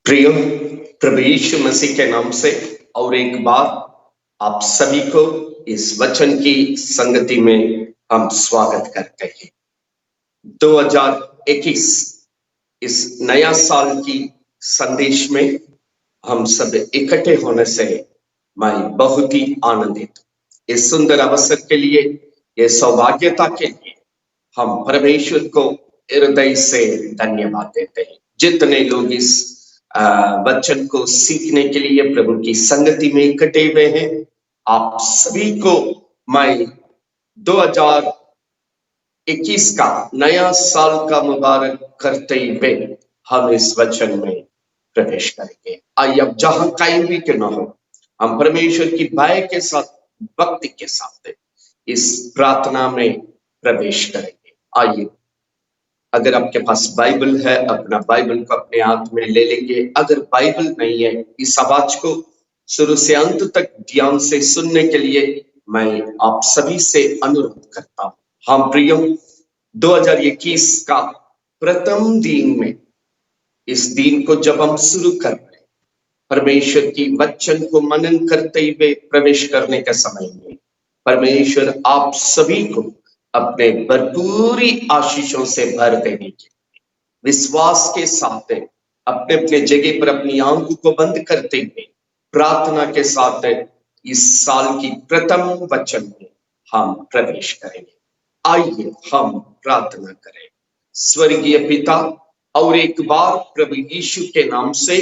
प्रियो प्रभु यीशु मसीह के नाम से और एक बार आप सभी को इस वचन की संगति में हम स्वागत करते हैं। 2021 इस नया साल की संदेश में हम सब इकट्ठे होने से मैं बहुत ही आनंदित हूं। इस सुंदर अवसर के लिए, ये सौभाग्यता के लिए हम परमेश्वर को हृदय से धन्यवाद देते हैं। जितने लोग इस वचन को सीखने के लिए प्रभु की संगति में इकट्ठे हुए हैं, आप सभी को मैं 2021 का नया साल का मुबारक करते हुए हम इस वचन में प्रवेश करेंगे। आइए, अब जहां कहीं भी क्यों न हो, हम परमेश्वर की भय के साथ, भक्ति के साथ इस प्रार्थना में प्रवेश करेंगे। आइए, अगर आपके पास बाइबल है, अपना बाइबल को अपने हाथ में ले लेंगे। अगर बाइबल नहीं है, इस आवाज को शुरू से अंत तक ध्यान से सुनने के लिए मैं आप सभी से अनुरोध करता हूं। हम प्रियो 2021 का प्रथम दिन में, इस दिन को जब हम शुरू कर रहे हैं, परमेश्वर की वचन को मनन करते हुए प्रवेश करने के समय में परमेश्वर आप सभी को अपने भरपूरी आशीषों से भर देने के विश्वास के साथ अपने अपने जगह पर अपनी आंखों को बंद करते हुए प्रार्थना के साथ इस साल की प्रथम वचन में हम प्रवेश करेंगे। आइए हम प्रार्थना करें। स्वर्गीय पिता, और एक बार प्रभु यीशु के नाम से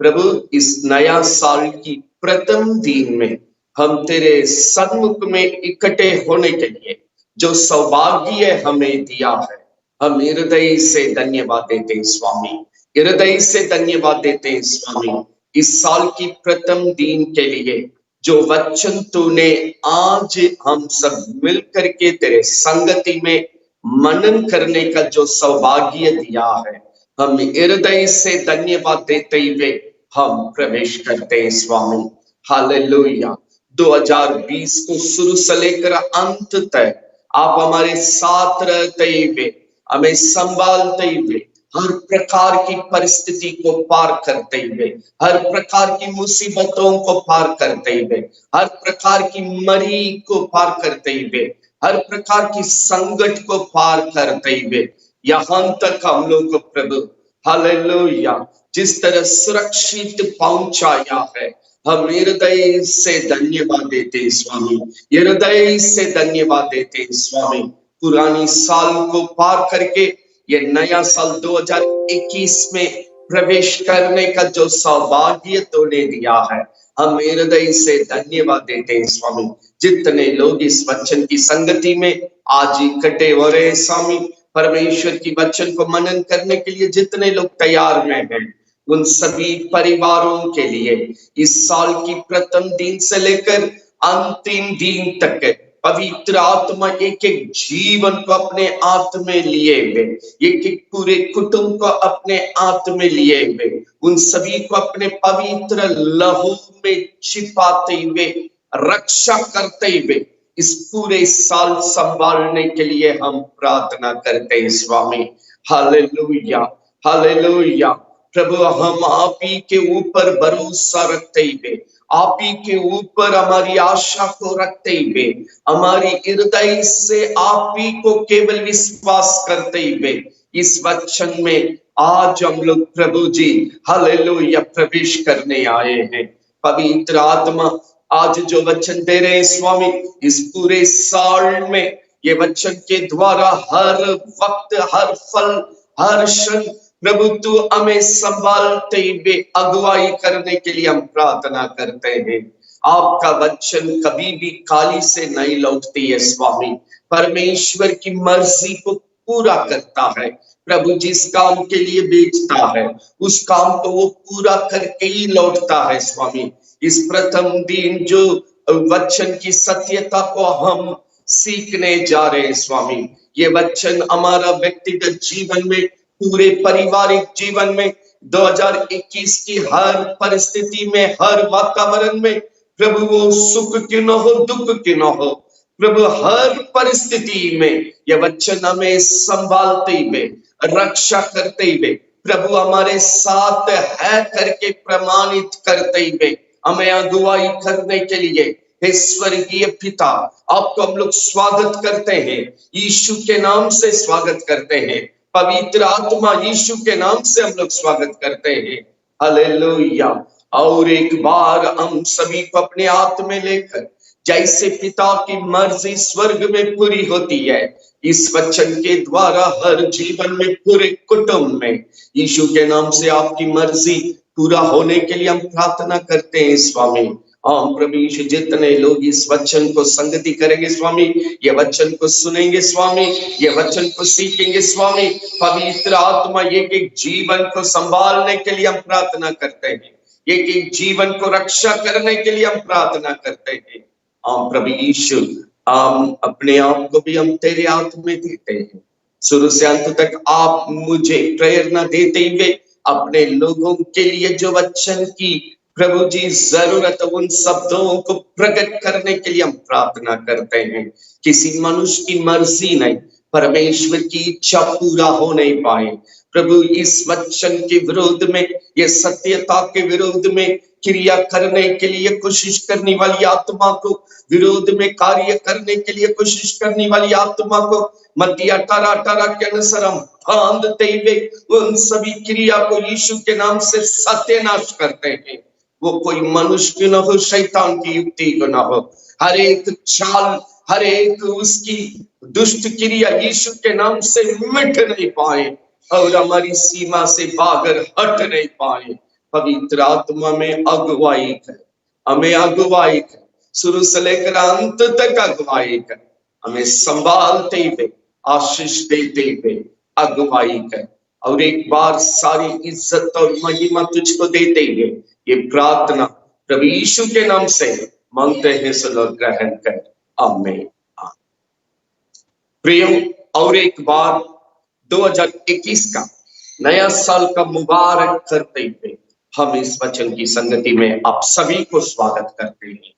प्रभु, इस नया साल की प्रथम दिन में हम तेरे सन्मुख में इकट्ठे होने के लिए जो सौभाग्य हमें दिया है, हम हृदय से धन्यवाद देते हैं स्वामी। हृदय से धन्यवाद देते हैं स्वामी, इस साल की प्रथम दिन के लिए जो वचन तूने आज हम सब मिलकर के तेरे संगति में मनन करने का जो सौभाग्य दिया है, हम हृदय से धन्यवाद देते हुए हम प्रवेश करते हैं स्वामी। हालेलुया। 2020 को शुरू से लेकर अंत तक आप हमारे साथ रहते हुए, हमें संभालते हुए, हर प्रकार की परिस्थिति को पार करते हुए, हर प्रकार की मुसीबतों को पार करते हुए, हर प्रकार की मरी को पार करते हुए, हर प्रकार की संकट को पार करते हुए यहां तक हम लोग को प्रभु हालेलुया जिस तरह सुरक्षित पहुंचाया है, हम हृदय से धन्यवाद देते हैं स्वामी। हृदय से धन्यवाद देते हैं स्वामी। पुरानी साल को पार करके ये नया साल 2021 में प्रवेश करने का जो सौभाग्य तूने दिया है, हम हृदय से धन्यवाद देते हैं स्वामी। जितने लोग इस वचन की संगति में आज इकट्ठे हो रहे स्वामी, परमेश्वर की वचन को मनन करने के लिए जितने लोग तैयार में हैं, उन सभी परिवारों के लिए इस साल की प्रथम दिन से लेकर अंतिम दिन तक पवित्र आत्मा एक एक जीवन को अपने हाथ में लिए हुए, एक एक पूरे कुटुंब को अपने हाथ में लिए हुए, उन सभी को अपने पवित्र लहू में छिपाते हुए, रक्षा करते हुए इस पूरे साल संभालने के लिए हम प्रार्थना करते हैं स्वामी। Hallelujah hallelujah. प्रभु, हम आप ही के ऊपर भरोसा रखते हुए, आप ही के ऊपर हमारी आशा को रखते हुए, हमारी हृदय से आप ही को केवल विश्वास करते हुए इस वचन में आज हम लोग प्रभु जी हालेलुया प्रवेश करने आए हैं। पवित्र आत्मा आज जो वचन दे रहे हैं स्वामी, इस पूरे साल में ये वचन के द्वारा हर वक्त, हर फल, हर क्षण प्रभु तू हमें संभालते हुए अगुवाई करने के लिए हम प्रार्थना करते हैं। आपका वचन कभी भी खाली से नहीं लौटती है स्वामी, परमेश्वर की मर्जी को पूरा करता है। प्रभु जिस काम के लिए भेजता है, उस काम को वो पूरा करके ही लौटता है स्वामी। इस प्रथम दिन जो वचन की सत्यता को हम सीखने जा रहे हैं स्वामी, ये वचन हमारा व्यक्तिगत जीवन में, पूरे पारिवारिक जीवन में, 2021 की हर परिस्थिति में, हर वातावरण में प्रभु, वो सुख क्यों न हो, दुख क्यों न हो, प्रभु हर परिस्थिति में यह वचन हमें संभालते हुए, रक्षा करते हुए प्रभु हमारे साथ है करके प्रमाणित करते हुए हमें अगुवाई करने के लिए हे स्वर्गीय पिता, आपको हम लोग स्वागत करते हैं, यीशु के नाम से स्वागत करते हैं। पवित्र आत्मा यीशु के नाम से हम लोग स्वागत करते हैं। हालेलुया। और एक बार हम सभी को अपने हाथ में लेकर जैसे पिता की मर्जी स्वर्ग में पूरी होती है, इस वचन के द्वारा हर जीवन में पूरे कुटुंब में यीशु के नाम से आपकी मर्जी पूरा होने के लिए हम प्रार्थना करते हैं स्वामी। हाँ प्रभु यीशु, जितने लोग इस वचन को संगति करेंगे स्वामी, ये वचन को सुनेंगे स्वामी, ये वचन को सीखेंगे स्वामी, पवित्र आत्मा एक एक जीवन को संभालने के लिए हम प्रार्थना करते हैं, एक एक जीवन को रक्षा करने के लिए हम प्रार्थना करते हैं। हाँ प्रभु यीशु, हम अपने आप को भी हम तेरे हाथ में देते हैं। शुरू से अंत तक आप मुझे प्रेरणा देते हुए अपने लोगों के लिए जो वचन की प्रभु जी जरूरत, उन शब्दों को प्रकट करने के लिए हम प्रार्थना करते हैं। किसी मनुष्य की मर्जी नहीं, परमेश्वर की इच्छा पूरा हो नहीं पाए प्रभु, इस वचन के विरोध में, ये सत्यता के विरोध में क्रिया करने के लिए कोशिश करने वाली आत्मा को, विरोध में कार्य करने के लिए कोशिश करने वाली आत्मा को मत्ती 18:18 के अनुसार हम बांधते हुए उन सभी क्रिया को यीशु के नाम से सत्यानाश करते हैं। वो कोई मनुष्य क्यों ना हो, शैतान की युक्ति क्यों ना हो, हर एक चाल, हर एक उसकी दुष्ट क्रिया यीशु के नाम से मिट नहीं पाए और हमारी सीमा से बाहर हट नहीं पाए। पवित्र आत्मा में अगुवाई कर, हमें अगुवाई कर, शुरू से लेकर अंत तक अगुवाई कर, हमें संभालते हुए, आशीष देते हुए अगुवाई कर। और एक बार सारी इज्जत और महिमा तुझको देते हुए ये प्रार्थना प्रभु यीशु के नाम से मांगते हैं, सुनो ग्रहण कर, आमीन। प्रियो, और एक बार 2021 का नया साल का मुबारक करते हुए हम इस वचन की संगति में आप सभी को स्वागत करते हैं।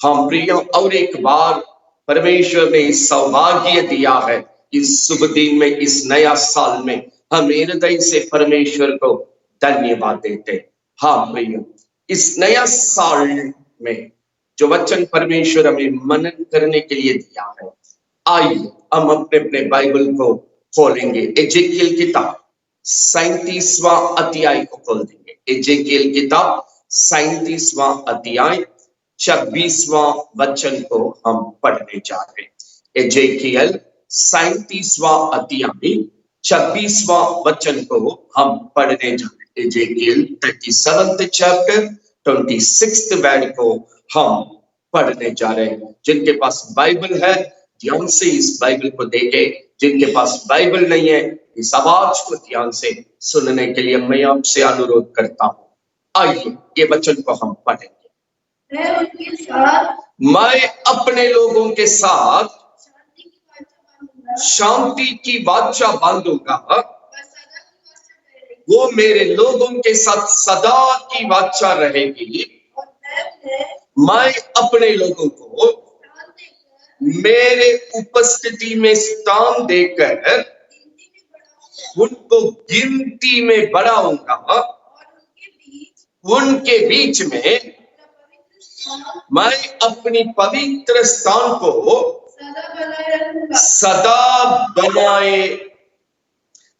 हम प्रियो, और एक बार परमेश्वर ने सौभाग्य दिया है इस शुभ दिन में, इस नया साल में हम हृदय से परमेश्वर को धन्यवाद देते हैं। हाँ प्रियो, इस नया साल में जो वचन परमेश्वर हमें मनन करने के लिए दिया है, आइए हम अपने अपने बाइबल को खोलेंगे। एजेकियल किताब 37वां अध्याय को खोल देंगे। एजेकियल किताब 37वां अध्याय 26वां वचन को हम पढ़ने जा रहे हैं। एजेकियल 37वां अध्याय 26वां वचन को हम पढ़ने जा रहे हैं। Ezekiel 37th chapter 26th word को हम पढ़ने जा रहे हैं। जिनके पास बाइबल है ध्यान से इस बाइबल को देखे, जिनके पास बाइबल नहीं है इस आवाज को ध्यान से सुनने के लिए मैं आपसे अनुरोध करता हूं। आइए ये वचन को हम पढ़ेंगे। मैं अपने लोगों के साथ शांति की वाचा बांधूंगा, वो मेरे लोगों के साथ सदा की वाचा रहेगी। मैं अपने लोगों को मेरे उपस्थिति में स्थान देकर उनको गिनती में बढ़ाऊंगा, उनके बीच में मैं अपनी पवित्र स्थान को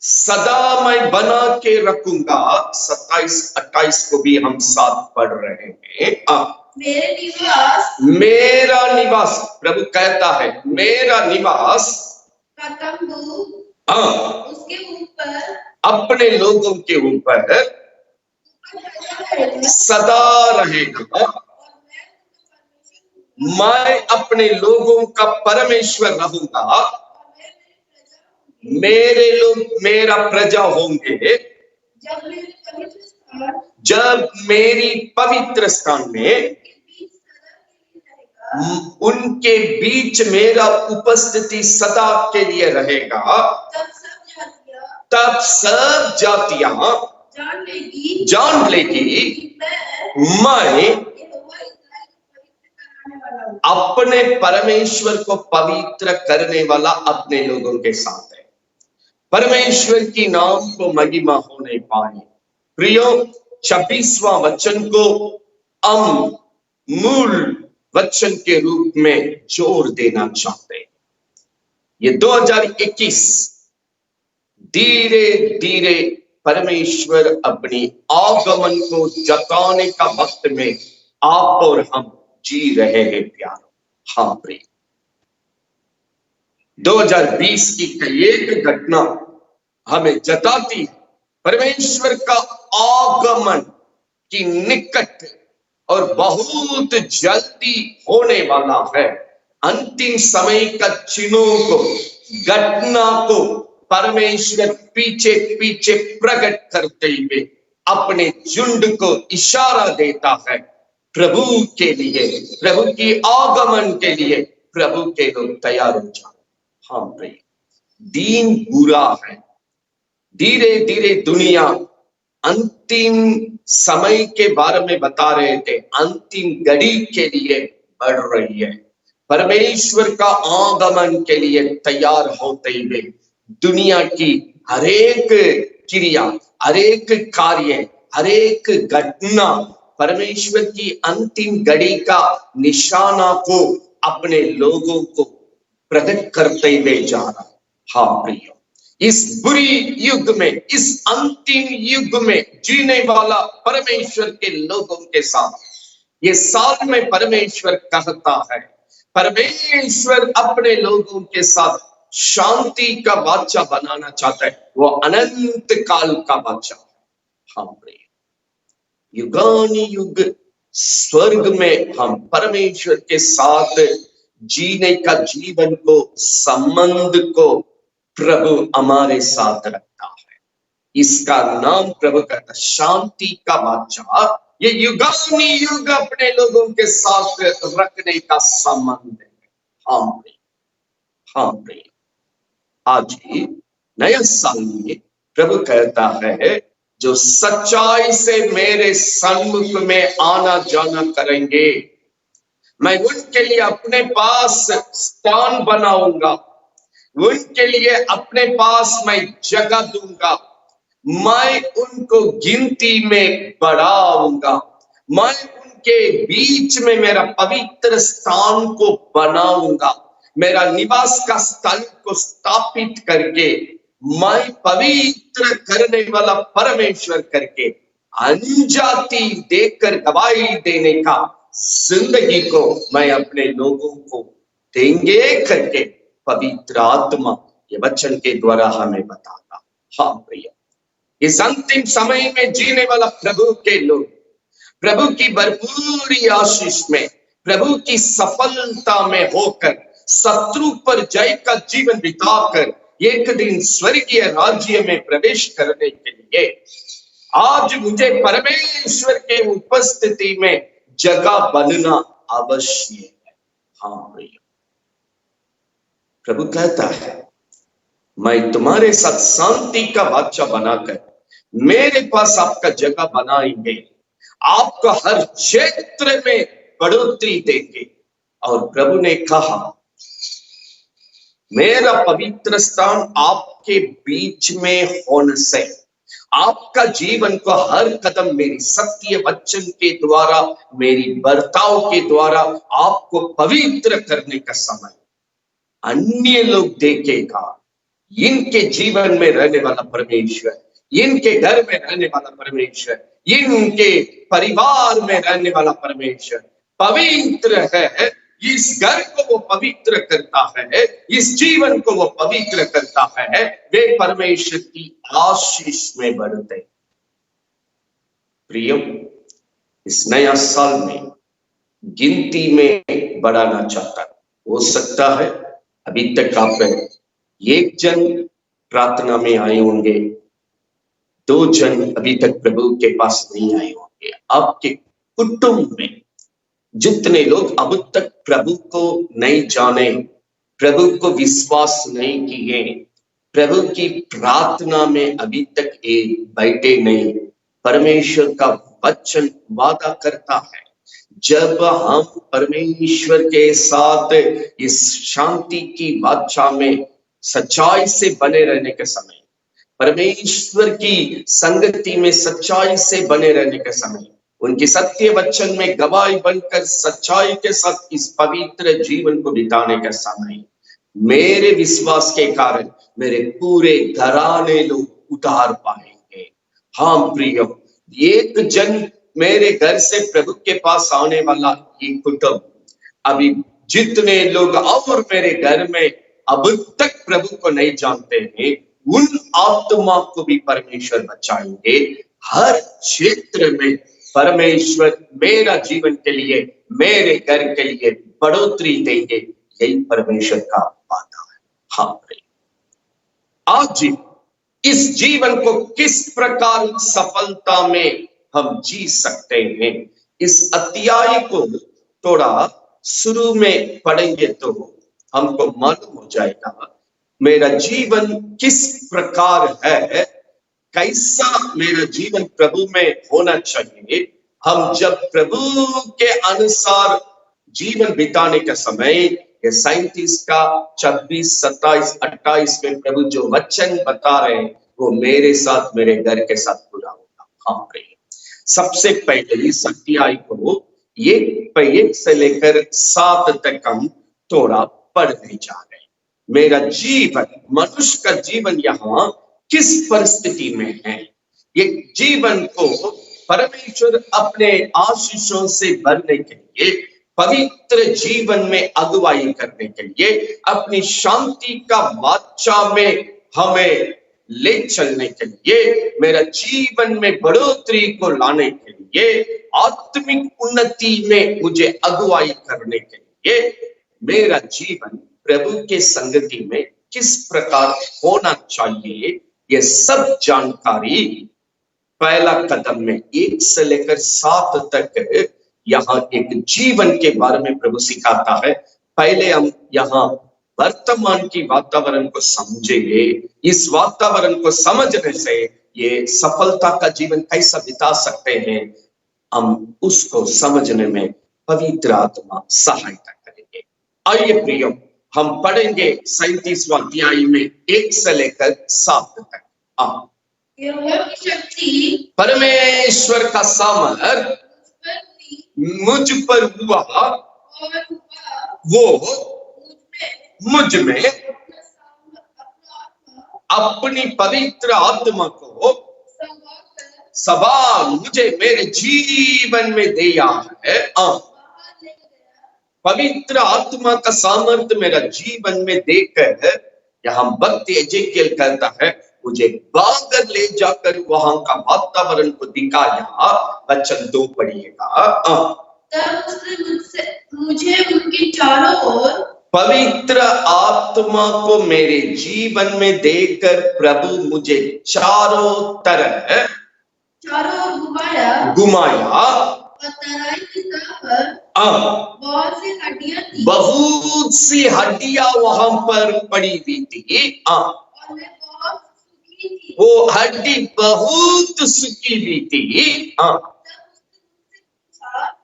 सदा मैं बना के रखूंगा। 27-28 को भी हम साथ पढ़ रहे हैं। मेरा निवास, प्रभु कहता है मेरा निवास उसके ऊपर, अपने लोगों के ऊपर सदा रहेगा। मैं अपने लोगों का परमेश्वर रहूंगा, मेरे लोग मेरा प्रजा होंगे। जब मेरी पवित्र स्थान में उनके बीच मेरा उपस्थिति सदा के लिए रहेगा, तब सब जातियां जान लेगी मैं अपने परमेश्वर को पवित्र करने वाला अपने लोगों के साथ है। परमेश्वर की नाम को महिमा होने पाए। प्रियो, 26वां वचन को हम मूल वचन के रूप में जोर देना चाहते हैं। ये 2021 धीरे धीरे परमेश्वर अपनी आगमन को जताने का वक्त में आप और हम जी रहे हैं प्यारो। हाँ प्रिय, 2020 की कई एक घटना हमें जताती है परमेश्वर का आगमन की निकट और बहुत जल्दी होने वाला है। अंतिम समय का चिन्हों को, घटना को परमेश्वर पीछे पीछे प्रकट करते हुए अपने झुंड को इशारा देता है प्रभु के लिए, प्रभु की आगमन के लिए प्रभु के लोग तैयार हो जाओ। हाँ भाई, दिन बुरा है, धीरे धीरे दुनिया अंतिम समय के बारे में बता रहे थे, अंतिम घड़ी के लिए बढ़ रही है। परमेश्वर का आगमन के लिए तैयार होते हुए दुनिया की हरेक क्रिया, हरेक कार्य, हरेक घटना परमेश्वर की अंतिम घड़ी का निशाना को अपने लोगों को प्रकट करते हुए जा रहा है। हाँ प्रियो, इस बुरी युग में, इस अंतिम युग में जीने वाला परमेश्वर के लोगों के साथ ये साल में परमेश्वर कहता है, परमेश्वर अपने लोगों के साथ शांति का वाचा बनाना चाहता है। वो अनंत काल का वाचा है। हाँ प्रिय, युगानी युग स्वर्ग में हम परमेश्वर के साथ जीने का जीवन को, संबंध को प्रभु हमारे साथ रखता है। इसका नाम प्रभु कहता है शांति का वाचा। ये युगानी युग अपने लोगों के साथ रखने का संबंध है। हाँ प्रिय, हाँ प्रिय, आज ही नया साल में प्रभु कहता है जो सच्चाई से मेरे सन्मुख में आना जाना करेंगे, मैं उनके लिए अपने पास स्थान बनाऊंगा, उनके लिए अपने पास मैं जगह दूंगा, मैं उनको गिनती में बढ़ाऊंगा, मैं उनके बीच में मेरा पवित्र स्थान को बनाऊंगा, मेरा निवास का स्थल को स्थापित करके मैं पवित्र करने वाला परमेश्वर करके अनजाति देकर गवाही देने का जिंदगी को मैं अपने लोगों को देंगे करके पवित्र आत्मा ये वचन के द्वारा हमें बताता। हाँ भैया, इस अंतिम समय में जीने वाला प्रभु के लोग प्रभु की भरपूर आशीष में, प्रभु की सफलता में होकर शत्रु पर जय का जीवन बिताकर एक दिन स्वर्गीय राज्य में प्रवेश करने के लिए आज मुझे परमेश्वर के उपस्थिति में जगह बनना अवश्य है। हाँ भैया, प्रभु कहता है मैं तुम्हारे साथ शांति का वाचा बनाकर मेरे पास आपका जगह बनाएंगे, आपको हर क्षेत्र में बढ़ोतरी देंगे। और प्रभु ने कहा मेरा पवित्र स्थान आपके बीच में होने से आपका जीवन को हर कदम मेरी सत्य वचन के द्वारा, मेरी बर्ताव के द्वारा आपको पवित्र करने का समय अन्य लोग देखेगा। इनके जीवन में रहने वाला परमेश्वर, इनके घर में रहने वाला परमेश्वर, इनके परिवार में रहने वाला परमेश्वर पवित्र है। इस घर को वो पवित्र करता है, इस जीवन को वो पवित्र करता है। वे परमेश्वर की आशीष में बढ़ते। प्रियो, इस नया साल में गिनती में बढ़ाना चाहता है। हो सकता है अभी तक आप एक जन प्रार्थना में आए होंगे, 2 जन अभी तक प्रभु के पास नहीं आए होंगे। आपके कुटुंब में जितने लोग अब तक प्रभु को नहीं जाने, प्रभु को विश्वास नहीं किए, प्रभु की प्रार्थना में अभी तक बैठे नहीं, परमेश्वर का वचन वादा करता है जब हम परमेश्वर के साथ इस शांति की वाचा में सच्चाई से बने रहने के समय परमेश्वर की संगति में सच्चाई से बने रहने के समय, उनकी सत्य वचन में गवाही बनकर सच्चाई के साथ इस पवित्र जीवन को बिताने के समय, मेरे विश्वास के कारण मेरे पूरे घराने लोग उद्धार पाएंगे। हाँ प्रियो, एक जन मेरे घर से प्रभु के पास आने वाला ये कुटुंब, अभी जितने लोग और मेरे घर में अब तक प्रभु को नहीं जानते हैं, उन आत्मा को भी परमेश्वर बचाएंगे। हर क्षेत्र में परमेश्वर मेरा जीवन के लिए, मेरे घर के लिए बढ़ोतरी देंगे। यही परमेश्वर का वादा है। हाँ, आज इस जीवन को किस प्रकार सफलता में हम जी सकते हैं, इस अध्याय को थोड़ा शुरू में पढ़ेंगे तो हमको मालूम हो जाएगा मेरा जीवन किस प्रकार है, कैसा मेरा जीवन प्रभु में होना चाहिए। हम जब प्रभु के अनुसार जीवन बिताने का समय, ये 37 का 26, 27, 28 में प्रभु जो वचन बता रहे हैं वो मेरे साथ, मेरे घर के साथ पूरा होगा। हाँ, सबसे पहले इस अध्याय को 1 से लेकर 7 तक हम थोड़ा पढ़ने जा रहे हैं। मेरा जीवन, मनुष्य का जीवन यहाँ किस परिस्थिति में है, ये जीवन को परमेश्वर अपने आशीषों से भरने के लिए, पवित्र जीवन में अगुवाई करने के लिए, अपनी शांति का वाचा में हमें ले चलने के लिए, मेरा जीवन में बढ़ोतरी को लाने के लिए, आत्मिक उन्नति में मुझे अगुवाई करने के लिए, मेरा जीवन प्रभु के संगति में किस प्रकार होना चाहिए, ये सब जानकारी पहला कदम में 1 से लेकर 7 तक यहाँ एक जीवन के बारे में प्रभु सिखाता है। पहले हम यहाँ वर्तमान की वातावरण को समझेंगे। इस वातावरण को समझने से ये सफलता का जीवन कैसा बिता सकते हैं, हम उसको समझने में पवित्र आत्मा सहायता करेंगे। आइए प्रियो, हम पढ़ेंगे 37वां अध्याय में 1 से लेकर 7 तक। यहोवा की शक्ति, परमेश्वर का सामर्थ मुझ पर हुआ, वो मुझ में अपनी पवित्र आत्मा को सवार मुझे मेरे जीवन में दिया है। पवित्र आत्मा का सामर्थ्य मेरा जीवन में देकर यहाँ भक्त एजेकियल कहता है, मुझे बाहर ले जाकर वहां का वातावरण को दिखाया। वचन 2 पढ़िएगा। तब उसने मुझे उनके चारों ओर, पवित्र आत्मा को मेरे जीवन में देकर प्रभु मुझे चारों तरफ घुमाया और तराई की सतह पर बहुत सी हड्डियां वहां पर पड़ी हुई थी। और मैं बहुत सूखी थी। वो हड्डी बहुत सूखी हुई थी।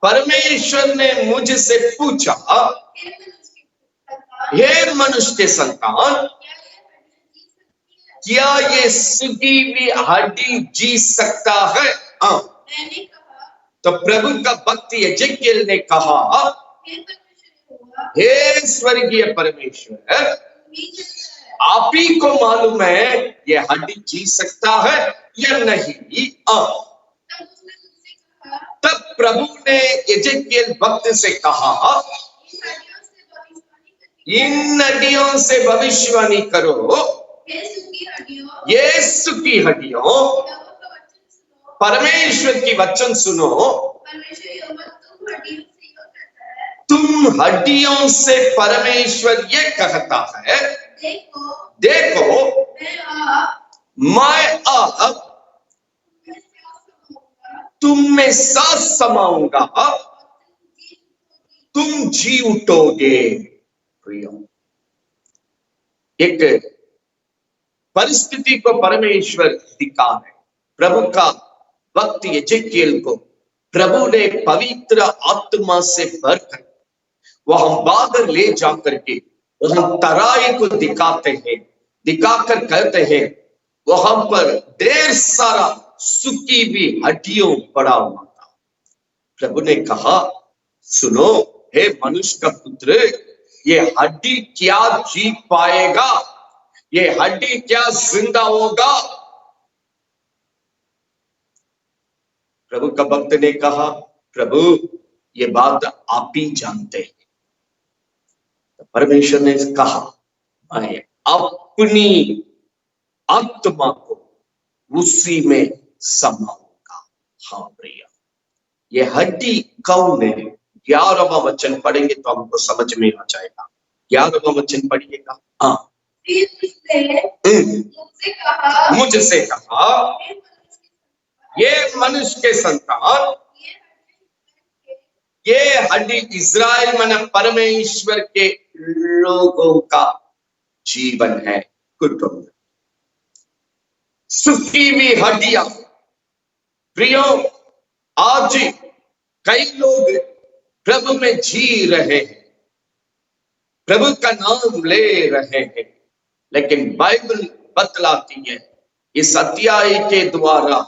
परमेश्वर ने मुझसे पूछा, हे मनुष्य के संतान, क्या ये सूखी हुई हड्डी जी सकता है? मैंने कहा, तो प्रभु का भक्त एजेकियल ने कहा, हे स्वर्गीय परमेश्वर, आप ही को मालूम है ये हड्डी जी सकता है या नहीं। तब प्रभु ने एजेकियल भक्त से कहा, इन हड्डियों से भविष्यवाणी करो, ये सूखी हड्डियों, परमेश्वर की वचन सुनो। तुम हड्डियों से परमेश्वर ये कहता है, देखो मैं अब तुम में सांस समाऊंगा, तुम जी उठोगे। एक परिस्थिति को परमेश्वर दिखा है। प्रभु का भक्त एजेकियल को प्रभु ने पवित्र आत्मा से भरकर वहां बाहर ले जाकर के वहां तराई को दिखाते हैं, दिखाकर कहते हैं, वहां पर ढेर सारा सूखी हुई हड्डियों पड़ा हुआ था। प्रभु ने कहा, सुनो हे मनुष्य का पुत्र, ये हड्डी क्या जी पाएगा, ये हड्डी क्या जिंदा होगा? प्रभु का भक्त ने कहा, प्रभु ये बात आप ही जानते हैं। तो परमेश्वर ने कहा, मैं अपनी आत्मा को उसी में समाऊंगा। हाँ प्रिय, ये हड्डी कौन है? 11वां वचन पढ़ेंगे तो हमको समझ में आ जाएगा। 11वां वचन पढ़िएगा। हाँ, मुझसे कहा, ये मनुष्य के संतान, ये हड्डी इज़राइल माने परमेश्वर के लोगों का जीवन है, कुटुंब, सूखी हुई हड्डियां। प्रियो, आज कई लोग प्रभु में जी रहे हैं, प्रभु का नाम ले रहे हैं, लेकिन बाइबल बतलाती है इस अध्याय के द्वारा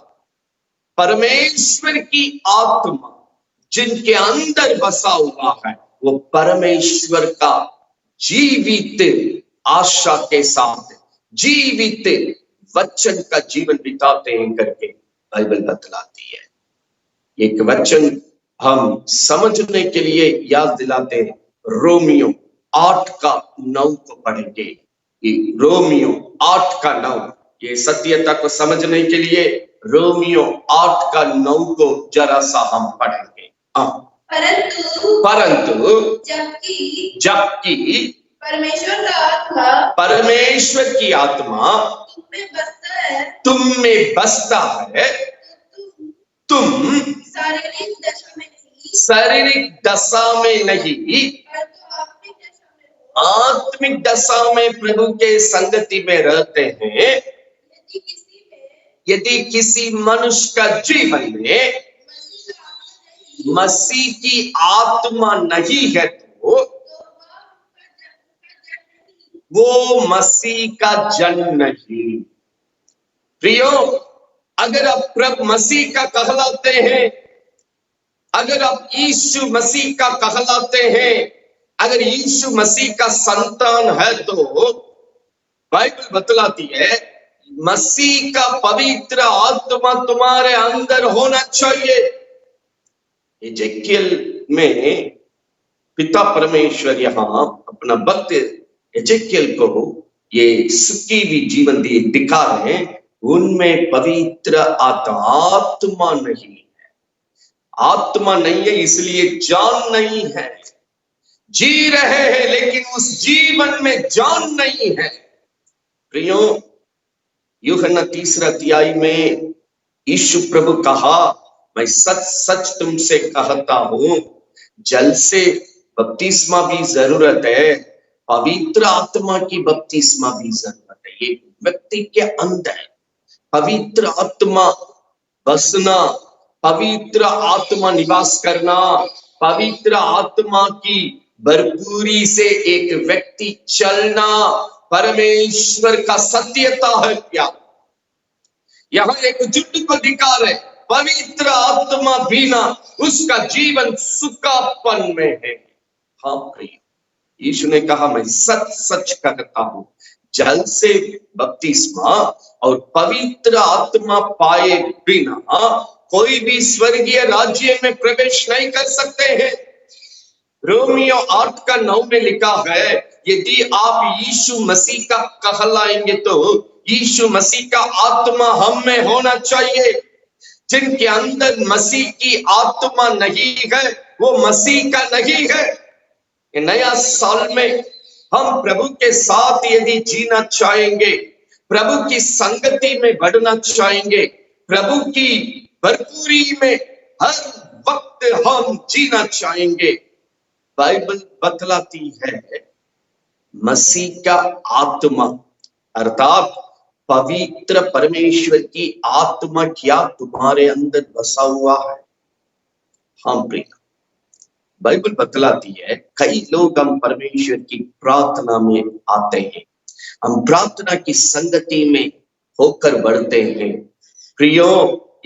परमेश्वर की आत्मा जिनके अंदर बसा हुआ है, वो परमेश्वर का जीवित आशा के साथ जीवित वचन का जीवन बिताते हैं करके बाइबल बतलाती है। एक वचन हम समझने के लिए याद दिलाते हैं, रोमियो 8:9 को पढ़ेंगे। रोमियो 8:9, ये सत्यता को समझने के लिए रोमियो 8:9 को जरा सा हम पढ़ेंगे। परंतु जबकि परमेश्वर की आत्मा तुम में बसता है, तुम शारीरिक दशा में नहीं, आत्मिक दशा में प्रभु के संगति में रहते हैं। यदि किसी मनुष्य का जीवन में मसीह की आत्मा नहीं है तो वो मसीह का जन नहीं। प्रियो, अगर आप प्रभु मसीह का कहलाते हैं, अगर आप यीशु मसीह का कहलाते हैं, अगर यीशु मसीह का संतान है, तो बाइबल बतलाती है मसीह का पवित्र आत्मा तुम्हारे अंदर होना चाहिए। एजेकियल में पिता परमेश्वर यहां अपना भक्त एजेकियल को ये सूखी हुई जीवन दिखा रहे हैं, उनमें पवित्र आत्मा नहीं है। आत्मा नहीं है इसलिए जान नहीं है, जी रहे हैं लेकिन उस जीवन में जान नहीं है। प्रियो, यूहन्ना 3 अध्याय में यीशु प्रभु कहा, मैं सच सच तुमसे कहता हूं, जल से बपतिस्मा भी जरूरत है, पवित्र आत्मा की बपतिस्मा भी जरूरत है। ये व्यक्ति के अंदर पवित्र आत्मा बसना, पवित्र आत्मा निवास करना, पवित्र आत्मा की भरपूरी से एक व्यक्ति चलना परमेश्वर का सत्यता है। क्या यहां एक जुट को दिखा रहे, पवित्र आत्मा बिना उसका जीवन सूखापन में है। हाँ प्रिय, यीशु ने कहा, मैं सच सच कहता हूं, जल से बपतिस्मा और पवित्र आत्मा पाए बिना कोई भी स्वर्गीय राज्य में प्रवेश नहीं कर सकते हैं। रोमियो 8:9 में लिखा है, यदि आप यीशु मसीह का कहलाएंगे तो यीशु मसीह का आत्मा हम में होना चाहिए। जिनके अंदर मसीह की आत्मा नहीं है वो मसीह का नहीं है। नया साल में हम प्रभु के साथ यदि जीना चाहेंगे, प्रभु की संगति में बढ़ना चाहेंगे, प्रभु की भरपूरी में हर वक्त हम जीना चाहेंगे, बाइबल बतलाती है मसीह का आत्मा अर्थात पवित्र परमेश्वर की आत्मा क्या तुम्हारे अंदर बसा हुआ है। हाँ प्रिय, बाइबल बतलाती है कई लोग हम परमेश्वर की प्रार्थना में आते हैं, हम प्रार्थना की संगति में होकर बढ़ते हैं। प्रियो,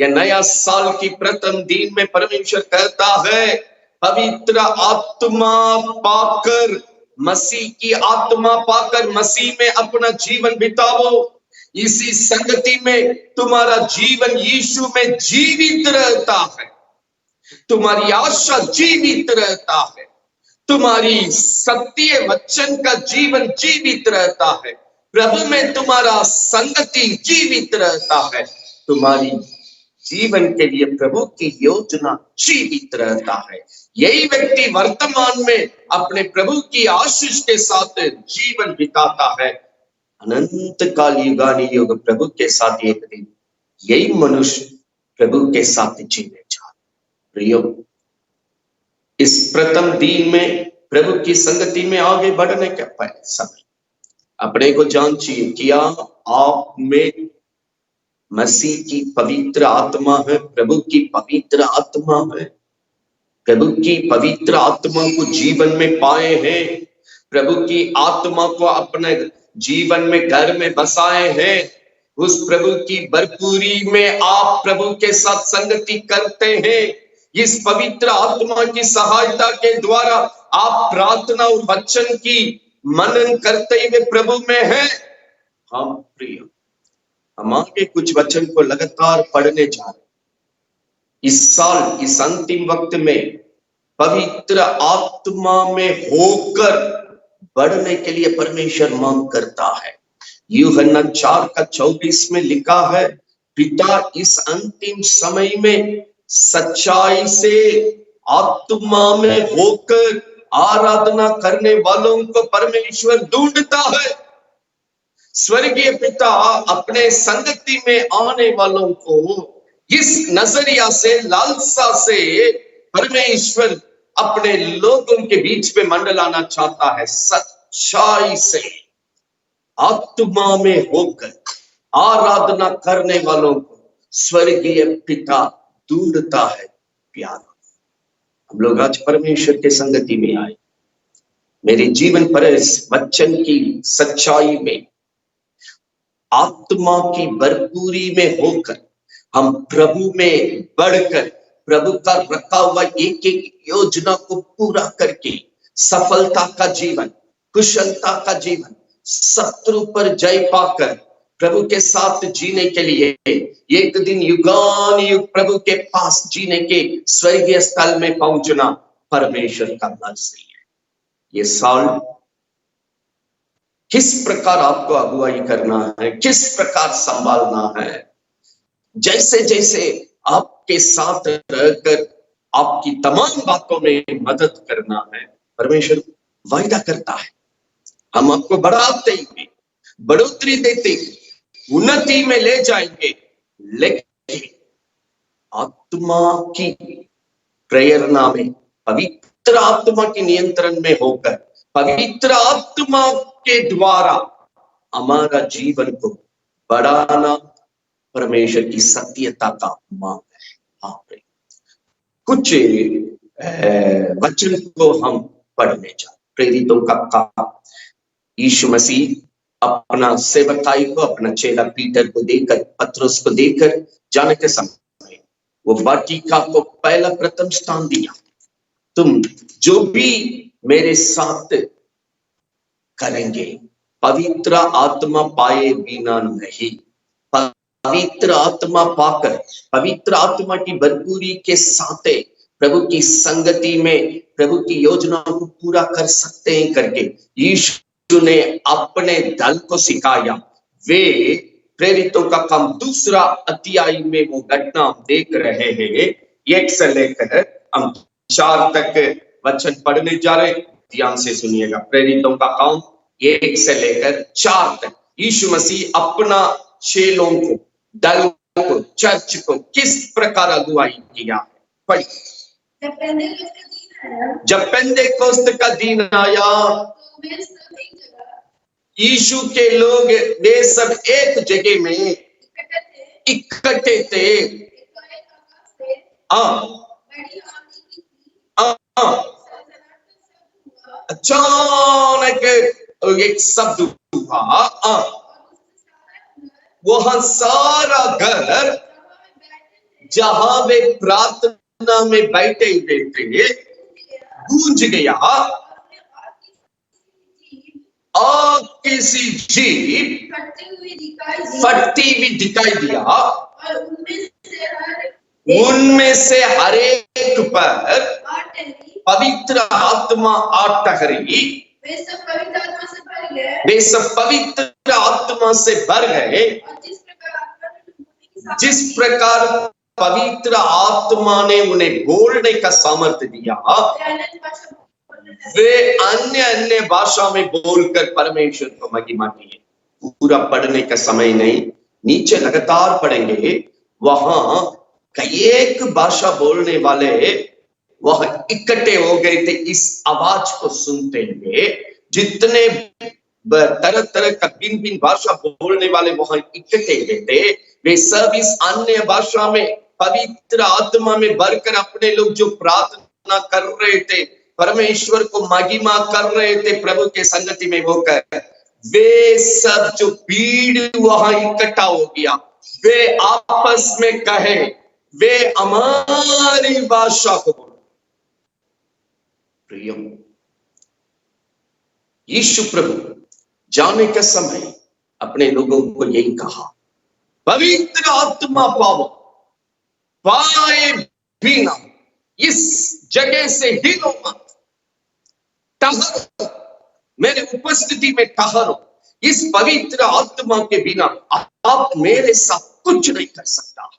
यह नया साल की प्रथम दिन में परमेश्वर कहता है, पवित्र आत्मा पाकर, मसीह की आत्मा पाकर मसीह में अपना जीवन बिताओ। इसी संगति में तुम्हारा जीवन यीशु में जीवित रहता है, तुम्हारी आशा जीवित रहता है, तुम्हारी सत्य वचन का जीवन जीवित रहता है, प्रभु में तुम्हारा संगति जीवित रहता है, तुम्हारी जीवन के लिए प्रभु की योजना जीवित रहता है। यही व्यक्ति वर्तमान में अपने प्रभु की आशीष के साथ जीवन बिताता है, अनंत काल युगानी युग प्रभु के साथ एक दिन यही मनुष्य प्रभु के साथ जीने जा। प्रियो, इस प्रथम दिन में प्रभु की संगति में आगे बढ़ने के पहले समय अपने को जांचिए, क्या आप में मसीह की पवित्र आत्मा है, प्रभु की पवित्र आत्मा है? प्रभु की पवित्र आत्मा को जीवन में पाए हैं, प्रभु की आत्मा को अपने जीवन में घर में बसाए हैं। उस प्रभु की भरपूरी में आप प्रभु के साथ संगति करते हैं। इस पवित्र आत्मा की सहायता के द्वारा आप प्रार्थना और वचन की मनन करते हुए प्रभु में हैं। हम प्रिय, हम आगे कुछ वचन को लगातार पढ़ने जा रहे। इस साल इस अंतिम वक्त में पवित्र आत्मा में होकर बढ़ने के लिए परमेश्वर मांग करता है। यूहन्ना 4:24 में लिखा है, पिता इस अंतिम समय में सच्चाई से आत्मा में होकर आराधना करने वालों को परमेश्वर ढूंढता है। स्वर्गीय पिता अपने संगति में आने वालों को इस नजरिया से, लालसा से परमेश्वर अपने लोगों के बीच में मंडलाना चाहता है। सच्चाई से आत्मा में होकर आराधना करने वालों को स्वर्गीय पिता ढूंढता है। प्यार, हम लोग आज परमेश्वर के संगति में आए। मेरे जीवन पर इस वचन की सच्चाई में आत्मा की भरपूरी में होकर हम प्रभु में बढ़कर प्रभु का रखा हुआ एक एक योजना को पूरा करके सफलता का जीवन, कुशलता का जीवन, शत्रु पर जय पाकर प्रभु के साथ जीने के लिए एक दिन युगान युग प्रभु के पास जीने के स्वर्गीय स्थल में पहुंचना परमेश्वर का मर्जी है। ये साल किस प्रकार आपको अगुवाई करना है, किस प्रकार संभालना है, जैसे जैसे आपके साथ रहकर आपकी तमाम बातों में मदद करना है, परमेश्वर वायदा करता है। हम आपको बढ़ाते ही, बढ़ोतरी देते, उन्नति में ले जाएंगे, लेकिन आत्मा की प्रेरणा में, पवित्र आत्मा के नियंत्रण में होकर, पवित्र आत्मा के द्वारा हमारा जीवन को बढ़ाना परमेश्वर की सत्यता का मांग है। कुछ वचन को हम पढ़ने जा। प्रेरितों का काम, यीशु मसीह अपना सेवकाई को, अपना चेला पीटर को देकर, पतरस को देकर जाने के समय वो वाटिका को पहला प्रथम स्थान दिया। तुम जो भी मेरे साथ करेंगे पवित्र आत्मा पाए बिना नहीं, पवित्र आत्मा पाकर, पवित्र आत्मा की भरपूरी के साथ प्रभु की संगति में प्रभु की योजना को पूरा कर सकते हैं करके यीशु ने अपने दल को सिखाया। वे प्रेरितों का काम 2 अध्याय में वो घटना हम देख रहे हैं। 1 से लेकर हम 4 तक वचन पढ़ने जा रहे, ध्यान से सुनिएगा। प्रेरितों का काम 1 से लेकर 4 तक यीशु मसीह अपना चेलों को, दल को, चर्च को किस प्रकार अगुवाई किया। पढ़िए। जब पेंतेकोस्त का दिन आया, यीशु के लोग वे सब एक जगह में इकट्ठे थे। अचानक एक शब्द हुआ वहां सारा घर जहां वे प्रार्थना में बैठे हुए थे गूंज गया और किसी जीभ फटती हुई दिखाई दिया और उनमें से हर एक पर पवित्र आत्मा आ ठहरी। वे सब पवित्र आत्मा से भर गए वे सब पवित्र आत्मा से भर गए। और जिस प्रकार पवित्र आत्मा ने उन्हें बोलने का सामर्थ्य दिया वे अन्य अन्य भाषा में बोलकर परमेश्वर को महिमा किए। पूरा पढ़ने का समय नहीं, नीचे लगातार पढ़ेंगे। वहां कई एक भाषा बोलने वाले वह इकट्ठे हो गए थे इस आवाज को सुनते हुए। जितने तरह तरह का भिन्न भिन्न भाषा बोलने वाले वहां इकट्ठे हुए थे, वे सब इस अन्य भाषा में पवित्र आत्मा में भरकर अपने लोग जो प्रार्थना कर रहे थे, परमेश्वर को महिमा कर रहे थे प्रभु के संगति में होकर, वे सब जो भीड़ वहां इकट्ठा हो गया वे आपस में कहे वे हमारी भाषा को बोलो। प्रिय यीशु प्रभु जाने का समय अपने लोगों को यही कहा, पवित्र आत्मा पाओ, पाए बिना इस जगह से हिलो मत, ठहरो, मेरे उपस्थिति में ठहरो। इस पवित्र आत्मा के बिना आप मेरे साथ कुछ नहीं कर सकता,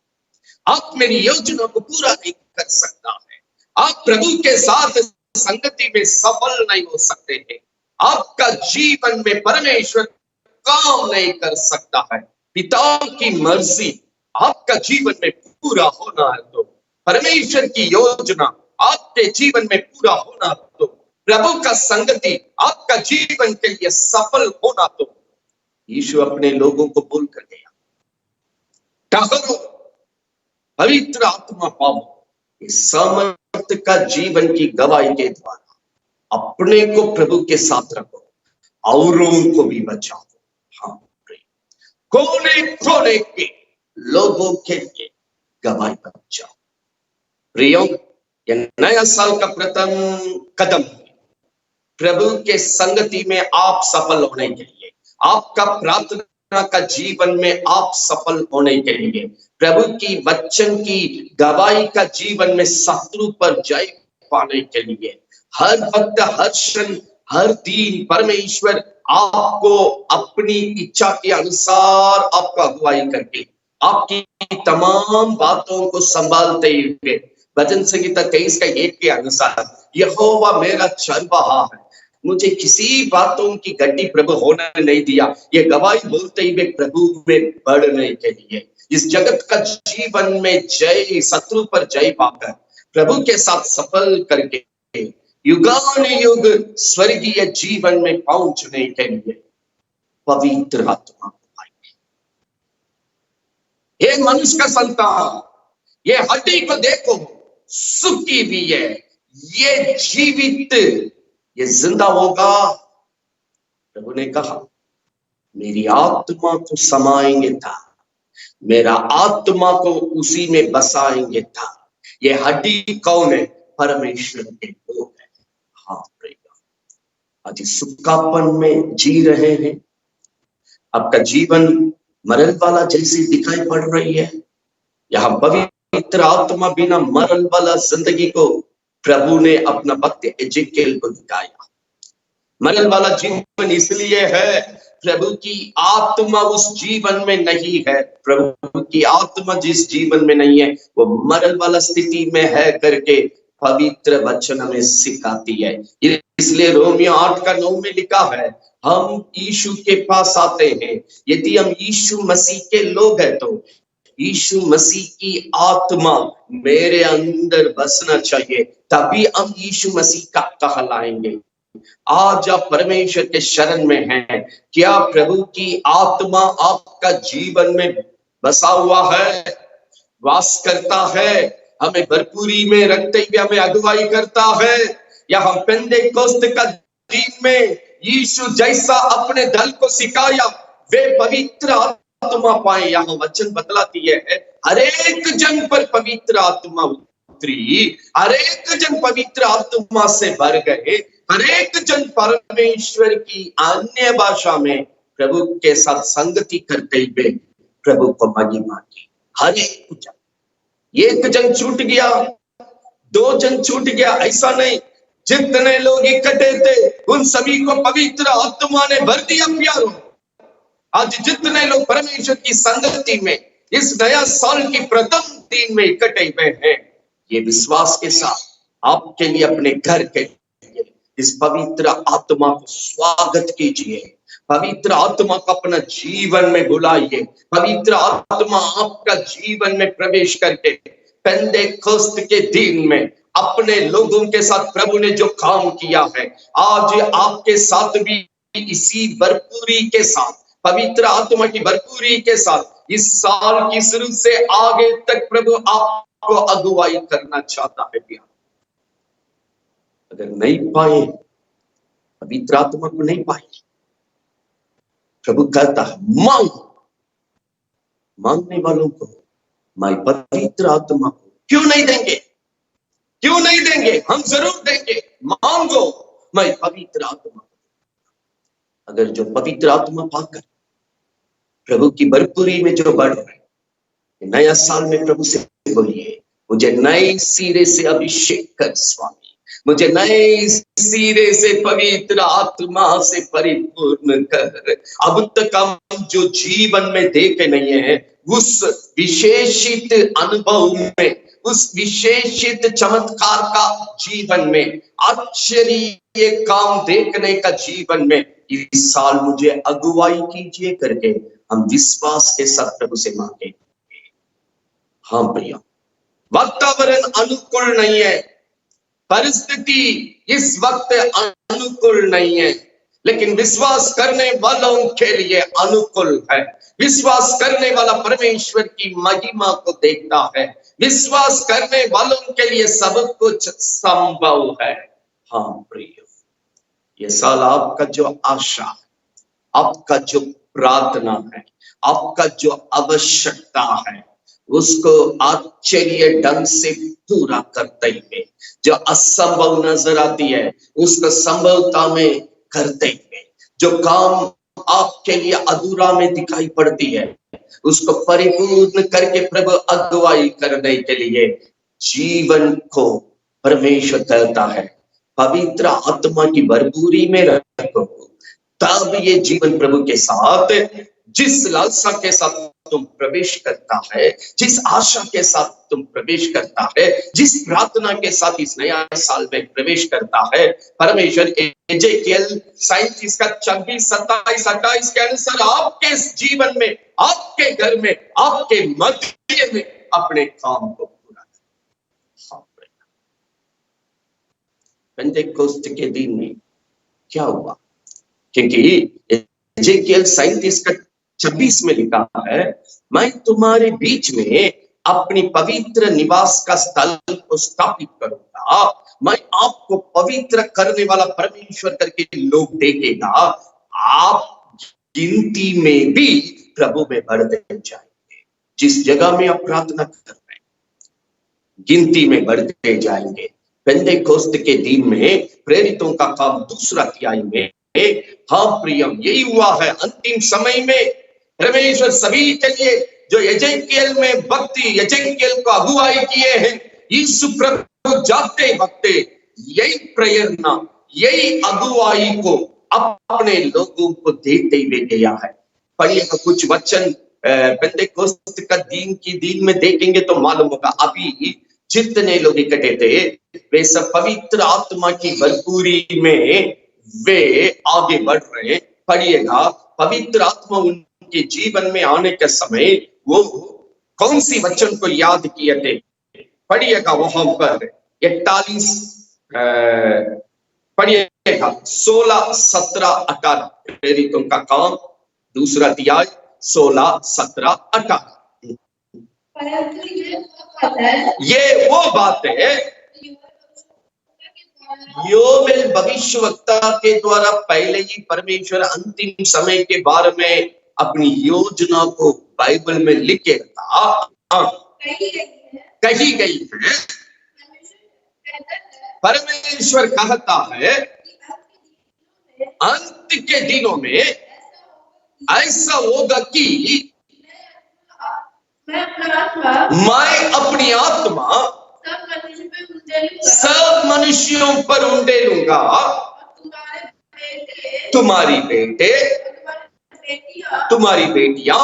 आप मेरी योजना को पूरा नहीं कर सकता है, आप प्रभु के साथ संगति में सफल नहीं हो सकते हैं, आपका जीवन में परमेश्वर काम नहीं कर सकता है। पिता की मर्जी आपका जीवन में पूरा होना है तो परमेश्वर की योजना आपके जीवन में पूरा होना तो प्रभु का संगति आपका जीवन के लिए सफल होना तो यीशु अपने लोगों को बोल कर गया, ठहरो, पवित्र आत्मा पाओ। इस सामर्थ्य का जीवन की गवाही के द्वारा अपने को प्रभु के साथ रखो, औरों को भी बचाओ। हाँ, कोने कोने के लोगों के लिए गवाही बन जाओ। प्रियो, यह नया साल का प्रथम कदम है। प्रभु के संगति में आप सफल होने के लिए, आपका प्रार्थना का जीवन में आप सफल होने के लिए, प्रभु की वचन की गवाही का जीवन में शत्रु पर जय पाने के लिए, हर वक्त हर क्षण हर दिन परमेश्वर आपको अपनी इच्छा के अनुसार आपका अगुवाई करके आपकी तमाम बातों को संभालते हुए, भजन संगीता 23 का 1 के अनुसार, यहोवा मेरा चरवाहा है, मुझे किसी बातों की गड्डी प्रभु होने नहीं दिया, ये गवाही बोलते हुए प्रभु में बढ़ने के लिए, इस जगत का जीवन में जय, शत्रु पर जय पाकर प्रभु के साथ सफल करके युगान युग स्वर्गीय जीवन में पहुंचने के लिए पवित्र आत्मा को पाएंगे। ये मनुष्य का संतान, ये हड्डी को देखो सूखी भी है, ये जीवित, ये जिंदा होगा। प्रभु ने कहा मेरी आत्मा को समाएंगे था, मेरा आत्मा को उसी में बसाएंगे था। ये हड्डी कौन है? परमेश्वर के लोग हैं। हाँ प्रिय, आज सुखापन में जी रहे हैं, आपका जीवन मरल वाला जैसी दिखाई पड़ रही है। यहाँ पवित्र आत्मा बिना मरल वाला जिंदगी को प्रभु ने अपना भक्त एजेकिएल को दिखाया। मरल वाला जीवन इसलिए है प्रभु की आत्मा उस जीवन में नहीं है। प्रभु की आत्मा जिस जीवन में नहीं है वो मरल वाला स्थिति में है करके पवित्र वचन में सिखाती है। इसलिए रोमियो 8 का 9 में लिखा है, हम यीशु के पास आते हैं, यदि हम यीशु मसीह के लोग हैं तो यीशु मसीह की आत्मा मेरे अंदर बसना चाहिए, तभी हम यीशु मसीह का कहलाएंगे। आज आप परमेश्वर के शरण में हैं, क्या प्रभु की आत्मा आपका जीवन में बसा हुआ है, वास करता है, हमें भरपूरी में रखते हुए हमें अगुवाई करता है? या हम पेंटेकोस्त का दिन में यीशु जैसा अपने दल को सिखाया, वे पवित्र आत्मा पाए। यहाँ वचन बतलाती है हर एक जन पर पवित्र आत्मा उतरी, हर एक जन पवित्र आत्मा से भर गए, हर एक जन परमेश्वर की अन्य भाषा में प्रभु के साथ संगति करते हुए प्रभु को महिमा की। हर एक जन छूट गया, 2 जन छूट गया, ऐसा नहीं। जितने लोग इकट्ठे थे उन सभी को पवित्र आत्मा ने भर दिया प्यारों। आज जितने लोग परमेश्वर की संगति में इस नया साल की प्रथम दिन में इकट्ठे हुए हैं, ये विश्वास के साथ आपके लिए, अपने घर के लिए इस पवित्र आत्मा को स्वागत कीजिए। पवित्र आत्मा को अपना जीवन में बुलाइए। पवित्र आत्मा आपका जीवन में प्रवेश करके पेंटेकोस्त के दिन में अपने लोगों के साथ प्रभु ने जो काम किया है, आज आपके साथ भी इसी भरपूरी के साथ, पवित्र आत्मा की भरपूरी के साथ इस साल की शुरू से आगे तक प्रभु आपको अगुवाई करना चाहता है। प्यार, अगर नहीं पाए, पवित्र आत्मा को नहीं पाए, प्रभु कहता है मांगो। मांगने वालों को मैं पवित्र आत्मा को क्यों नहीं देंगे? क्यों नहीं देंगे? हम जरूर देंगे। मांगो, मैं पवित्र आत्मा। अगर जो पवित्र आत्मा पाकर प्रभु की भरपूरी में जो बढ़ रहे, नया साल में प्रभु से बोलिए, मुझे नए सिरे से अभिषेक कर स्वामी, मुझे नए सिरे से पवित्र आत्मा से परिपूर्ण कर। अब तक हम जो जीवन में देखे नहीं है, उस विशेषित अनुभव में, उस विशेषित चमत्कार का जीवन में, आश्चर्य काम देखने का जीवन में इस साल मुझे अगुवाई कीजिए करके हम विश्वास के साथ प्रभु से मांगे। हाँ प्रिय, वातावरण अनुकूल नहीं है, परिस्थिति इस वक्त अनुकूल नहीं है, लेकिन विश्वास करने वालों के लिए अनुकूल है। विश्वास करने वाला परमेश्वर की महिमा को देखता है। विश्वास करने वालों के लिए सब कुछ संभव है। हाँ प्रिय, ये साल आपका जो आशा है, आपका जो प्रार्थना है, आपका जो आवश्यकता है, उसको आश्चर्य ढंग से पूरा करते हुए, जो असंभव नजर आती है उसको संभवता में करते हुए, जो काम आपके लिए अधूरा में दिखाई पड़ती है उसको परिपूर्ण करके प्रभु अगुवाई करने के लिए जीवन को परमेश्वर कहता है पवित्र आत्मा की भरपूरी में रखो। तब ये जीवन प्रभु के साथ, जिस लालसा के साथ तुम प्रवेश करता है, जिस आशा के साथ तुम प्रवेश करता है, जिस प्रार्थना के साथ इस नया साल में प्रवेश करता है, परमेश्वर एजेकियल 37 का 26, 27, 28 के अनुसार आपके जीवन में, आपके घर में, आपके मध्य में अपने काम को पूरा करे। पेंटेकोस्त के दिन में क्या हुआ? क्योंकि एजेकियल 37 का 26 में लिखा है, मैं तुम्हारे बीच में अपनी पवित्र निवास का स्थल को स्थापित करूंगा, मैं आपको पवित्र करने वाला परमेश्वर करके लोग देखेगा, आप गिनती में भी प्रभु में बढ़ते जाएंगे। जिस जगह में आप प्रार्थना कर रहे हैं, गिनती में बढ़ते जाएंगे। पेंटेकोस्त के दिन में प्रेरितों का काम दूसरा तिहाई में, हाँ प्रियम, यही हुआ है। अंतिम समय में परमेश्वर सभी के लिए जो एजेकियल में भक्ति, एजेकियल को अगुवाई किए हैं, यीशु प्रभु जाते वक्त यही प्रेरणा, यही अगुवाई को अपने लोगों को देते हुए गया है। पढ़िए कुछ वचन पेंटेकोस्त का दिन में देखेंगे तो मालूम होगा। अभी जितने लोग इकट्ठे थे वे सब पवित्र आत्मा की भरपूरी में वे आगे बढ़ रहे। पढ़िएगा, पवित्र आत्मा उनके जीवन में आने के समय वो कौन सी वचन को याद किए थे? पढ़िएगा वहां पर 41, पढ़िएगा 16, 17, 18 प्रेरितों का काम दूसरा अध्याय 16, 17, 18। ये वो बात है योवेल भविष्यवक्ता के द्वारा पहले ही परमेश्वर अंतिम समय के बारे में अपनी योजना को बाइबल में लिख के रखा, कही गई है। परमेश्वर कहता है अंत के दिनों में ऐसा होगा कि मैं अपनी आत्मा सब मनुष्यों पर उंडेलूंगा, तुम्हारी बेटे तुम्हारी बेटियां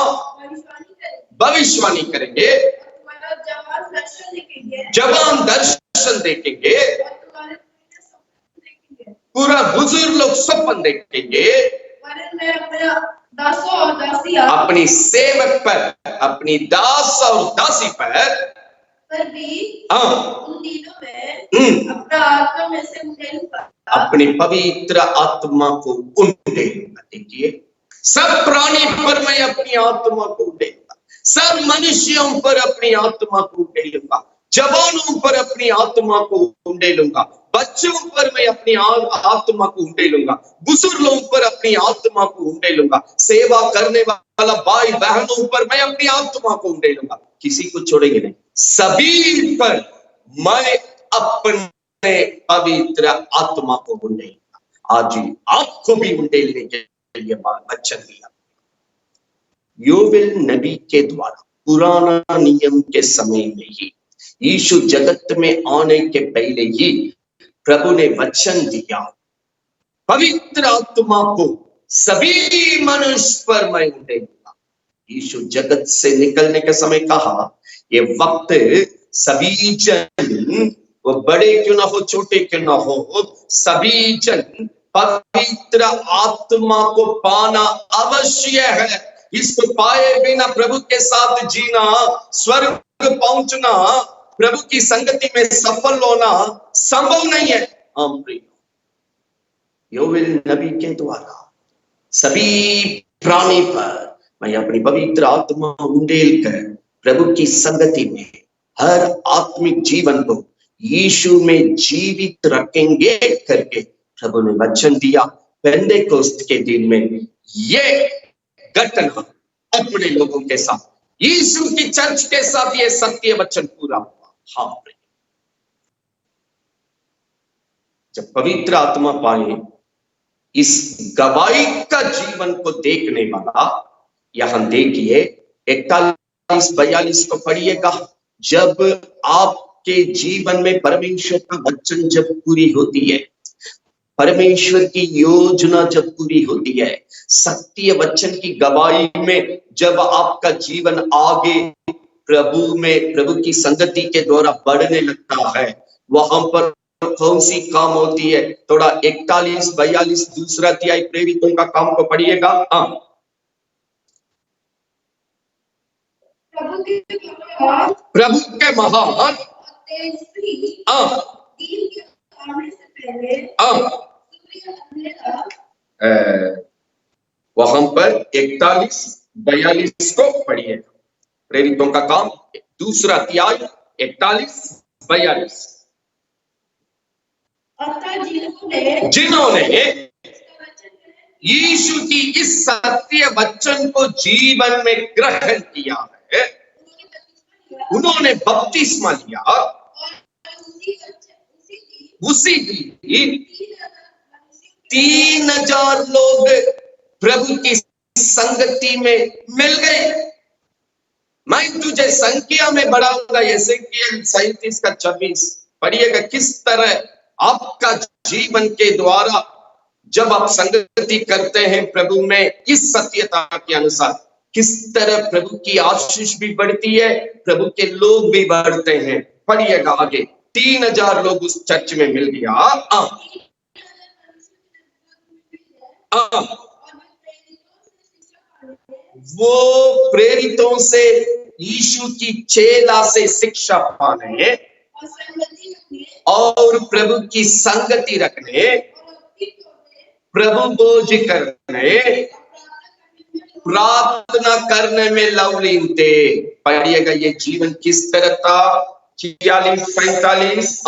भविष्यवाणी करेंगे, जवान दर्शन देखेंगे, पूरा बुजुर्ग लोग स्वप्न देखेंगे। अपनी सेवक पर, अपनी दास और दासी पर भी उन दिनों में अपना आत्मा में से उंडेलूंगा, अपनी पवित्र आत्मा को उंडेलूंगा। देखिए, सब प्राणी पर मैं अपनी आत्मा को उंडेलूंगा, सब मनुष्यों पर अपनी आत्मा को उंडेलूंगा, जवानों पर अपनी आत्मा को उंडेलूंगा, बच्चों पर मैं अपनी आत्मा को उंडेलूंगा, बुजुर्गों पर अपनी आत्मा को उंडेलूंगा, सेवा करने वाला भाई बहनों पर मैं अपनी आत्मा को उंडेलूंगा। किसी को छोड़ेंगे नहीं, सभी पर मैं अपने पवित्र आत्मा को उंडेलूंगा। आज आपको भी उंडेलने के लिए वचन दिया। योवेल नबी के द्वारा पुराना नियम के समय में ही, यीशु जगत में आने के पहले ही प्रभु ने वचन दिया, पवित्र आत्मा को सभी मनुष्य पर मैं उंडेलूंगा। यीशु जगत से निकलने के समय कहा, ये वक्त सभी जन, वो बड़े क्यों ना हो छोटे क्यों ना हो, सभी जन पवित्र आत्मा को पाना अवश्य है। इसको पाए बिना प्रभु के साथ जीना, स्वर्ग पहुंचना, प्रभु की संगति में सफल होना संभव नहीं है। योवेल नबी के द्वारा सभी प्राणी पर मैं अपनी पवित्र आत्मा उंडेल कर प्रभु की संगति में हर आत्मिक जीवन को यीशु में जीवित रखेंगे करके प्रभु ने वचन दिया। पेंटेकोस्त के दिन में ये घटना अपने लोगों के साथ, यीशु की चर्च के साथ ये सत्य वचन पूरा हुआ। हाँ, जब पवित्र आत्मा पाए, इस गवाही का जीवन को देखने वाला, यहां देखिए 41-42 को पढ़िएगा। जब आपके जीवन में परमेश्वर का वचन जब पूरी होती है, परमेश्वर की योजना जब पूरी होती है, सत्य वचन की गवाही में जब आपका जीवन आगे प्रभु में, प्रभु की संगति के द्वारा बढ़ने लगता है, वहां पर कौन सी काम होती है? थोड़ा 41-42 दूसरा अध्याय प्रेरितों का काम को पढ़िएगा। प्रभु के महान वहां पर 41-42 को पढ़िएगा। प्रेरितों का काम दूसरा अध्याय 41-42। जिन्होंने यीशु की इस सत्य वचन को जीवन में ग्रहण किया है, उन्होंने बपतिस्मा लिया, उसी दिन 3000 लोग प्रभु की संगति में मिल गए। मैं तुझे संख्या में बढ़ाऊंगा, यहेजकेल 37-26 पढ़िएगा। किस तरह आपका जीवन के द्वारा जब आप संगति करते हैं प्रभु में इस सत्यता के अनुसार, किस तरह प्रभु की आशीष भी बढ़ती है, प्रभु के लोग भी बढ़ते हैं। पढ़िएगा आगे। 3000 लोग उस चर्च में मिल गया। वो प्रेरितों से, यीशु की चेला से शिक्षा पाने और प्रभु की संगति रखने, प्रभु भोज करने, प्रार्थना करने में लवलीन थे। पढ़िएगा ये जीवन किस तरह था। 46-45।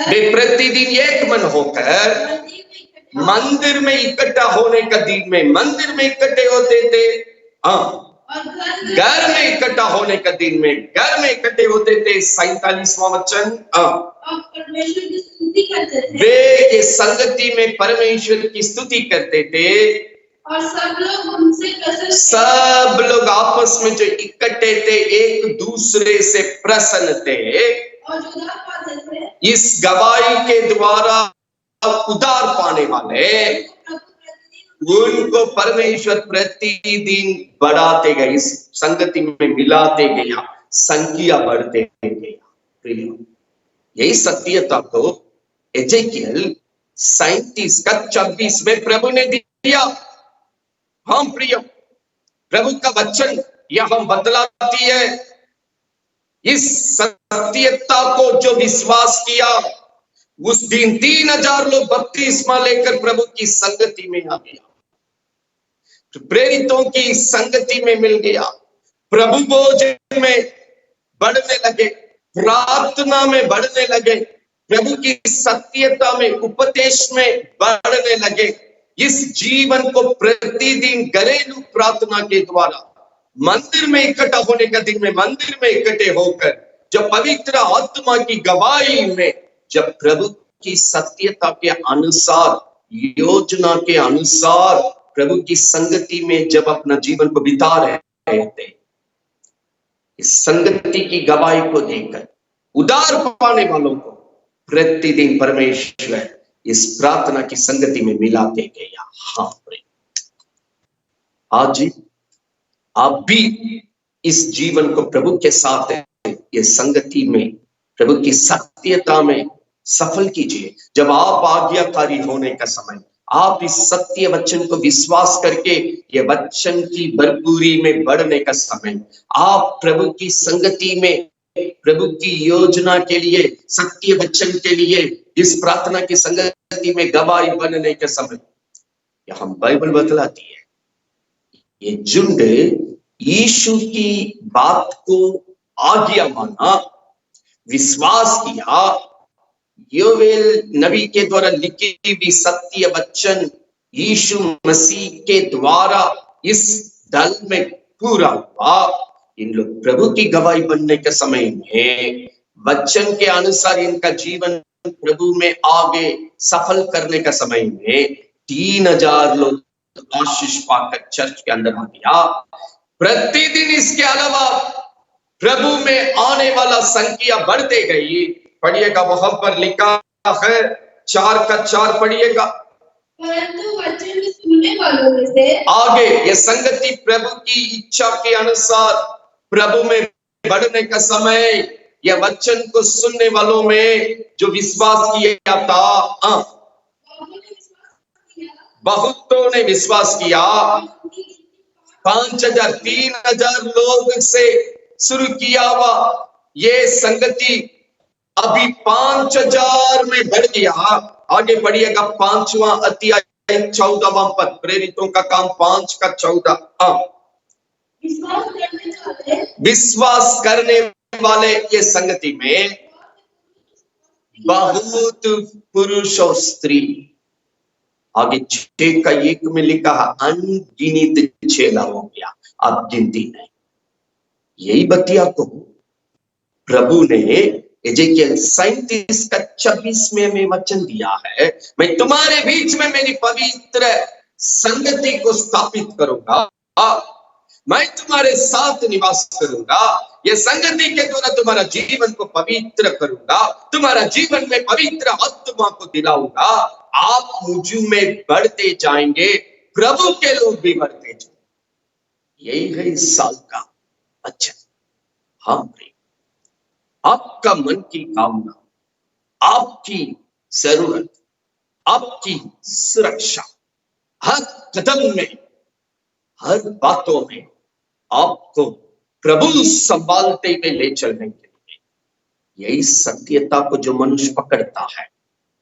वे प्रतिदिन एक मन होकर मंदिर में इकट्ठा होने का दिन में मंदिर में इकट्ठे होते थे। हाँ, और घर में इकट्ठा होने का दिन में घर में इकट्ठे होते थे। 47वां वचन, और परमेश्वर की स्तुति करते थे वे ये संगति में परमेश्वर की स्तुति करते थे। और सब लोग उनसे प्रसन्न थे। सब लोग आपस में जो इकट्ठे थे एक दूसरे से प्रसन्न थे और जो उधार पाते थे इस गवाही के द्वारा उधार पाने वाले उनको परमेश्वर प्रतिदिन बढ़ाते गए, इस संगति में मिलाते गया, संख्या बढ़ते गया। प्रिय, यही सत्यता को एजेकियल 37 का 26 में प्रभु ने दिया। हम प्रिय, प्रभु का वचन यह हम बतलाती है। इस सत्यता को जो विश्वास किया उस दिन 3000 लोग बपतिस्मा लेकर प्रभु की संगति में आ गया, प्रेरितों की संगति में मिल गया, प्रभु भोजन में बढ़ने लगे, प्रार्थना में बढ़ने लगे, प्रभु की सत्यता में उपदेश में बढ़ने लगे। इस जीवन को प्रतिदिन घरेलू प्रार्थना के द्वारा मंदिर में इकट्ठा होने का दिन में मंदिर में इकट्ठे होकर जब पवित्र आत्मा की गवाही में जब प्रभु की सत्यता के अनुसार योजना के अनुसार प्रभु की संगति में जब अपना जीवन को बिता रहे थे, इस संगति की गवाही को देकर उधार पाने वालों को प्रतिदिन परमेश्वर इस प्रार्थना की संगति में मिलाते गया। हाँ, आज आप भी इस जीवन को प्रभु के साथ ये संगति में प्रभु की सत्यता में सफल कीजिए। जब आप आज्ञाकारी होने का समय, आप इस सत्य वचन को विश्वास करके ये वचन की भरपूरी में बढ़ने का समय, आप प्रभु की संगति में प्रभु की योजना के लिए, सत्य वचन के लिए, इस प्रार्थना की संगति में गवाही बनने के समय, हम बाइबल बतलाती है ये झुंड यीशु की बात को आज्ञा माना, विश्वास किया, योवेल नबी के द्वारा लिखी हुई सत्य वचन यीशु मसीह के द्वारा इस दल में पूरा हुआ। इन लोग प्रभु की गवाही बनने के समय में वचन के अनुसार इनका जीवन प्रभु में आगे सफल करने का समय में 3000 लोग आशीष पाकर चर्च के अंदर आ गया। प्रतिदिन इसके अलावा प्रभु में आने वाला संख्या बढ़ते गई। पढ़िएगा, वहां पर लिखा है 4 का 4 पढ़िएगा। परंतु वचन सुनने वालों में से आगे ये संगति प्रभु की इच्छा के अनुसार प्रभु में बढ़ने का समय, यह वचन को सुनने वालों में जो विश्वास किया था, बहुतों ने विश्वास किया। 5000 3000 लोग से शुरू किया हुआ ये संगति अभी 5000 में बढ़ गया। आगे बढ़िएगा, 5वां अध्याय 14वां पद, प्रेरितों का काम 5 का 14। विश्वास करने वाले ये संगति में बहुत पुरुष और स्त्री, आगे 6 का 1 में लिखा है अनगिनित चेला हो गया, अब गिनती नहीं। यही बतिया को प्रभु ने एजेकियल 37 का 26 में हमें वचन दिया है, मैं तुम्हारे बीच में मेरी पवित्र संगति को स्थापित करूंगा, मैं तुम्हारे साथ निवास करूंगा, ये संगति के द्वारा तुम्हारा जीवन को पवित्र करूंगा, तुम्हारा जीवन में पवित्र आत्मा को दिलाऊंगा, आप मुझ में बढ़ते जाएंगे, प्रभु के लोग भी बढ़ते जाएंगे। यही है इस साल का वचन। हाँ, आपका मन की कामना, आपकी जरूरत, आपकी सुरक्षा, हर कदम में, हर बातों में आपको प्रभु संभालते हुए ले चलने के लिए, यही सत्यता को जो मनुष्य पकड़ता है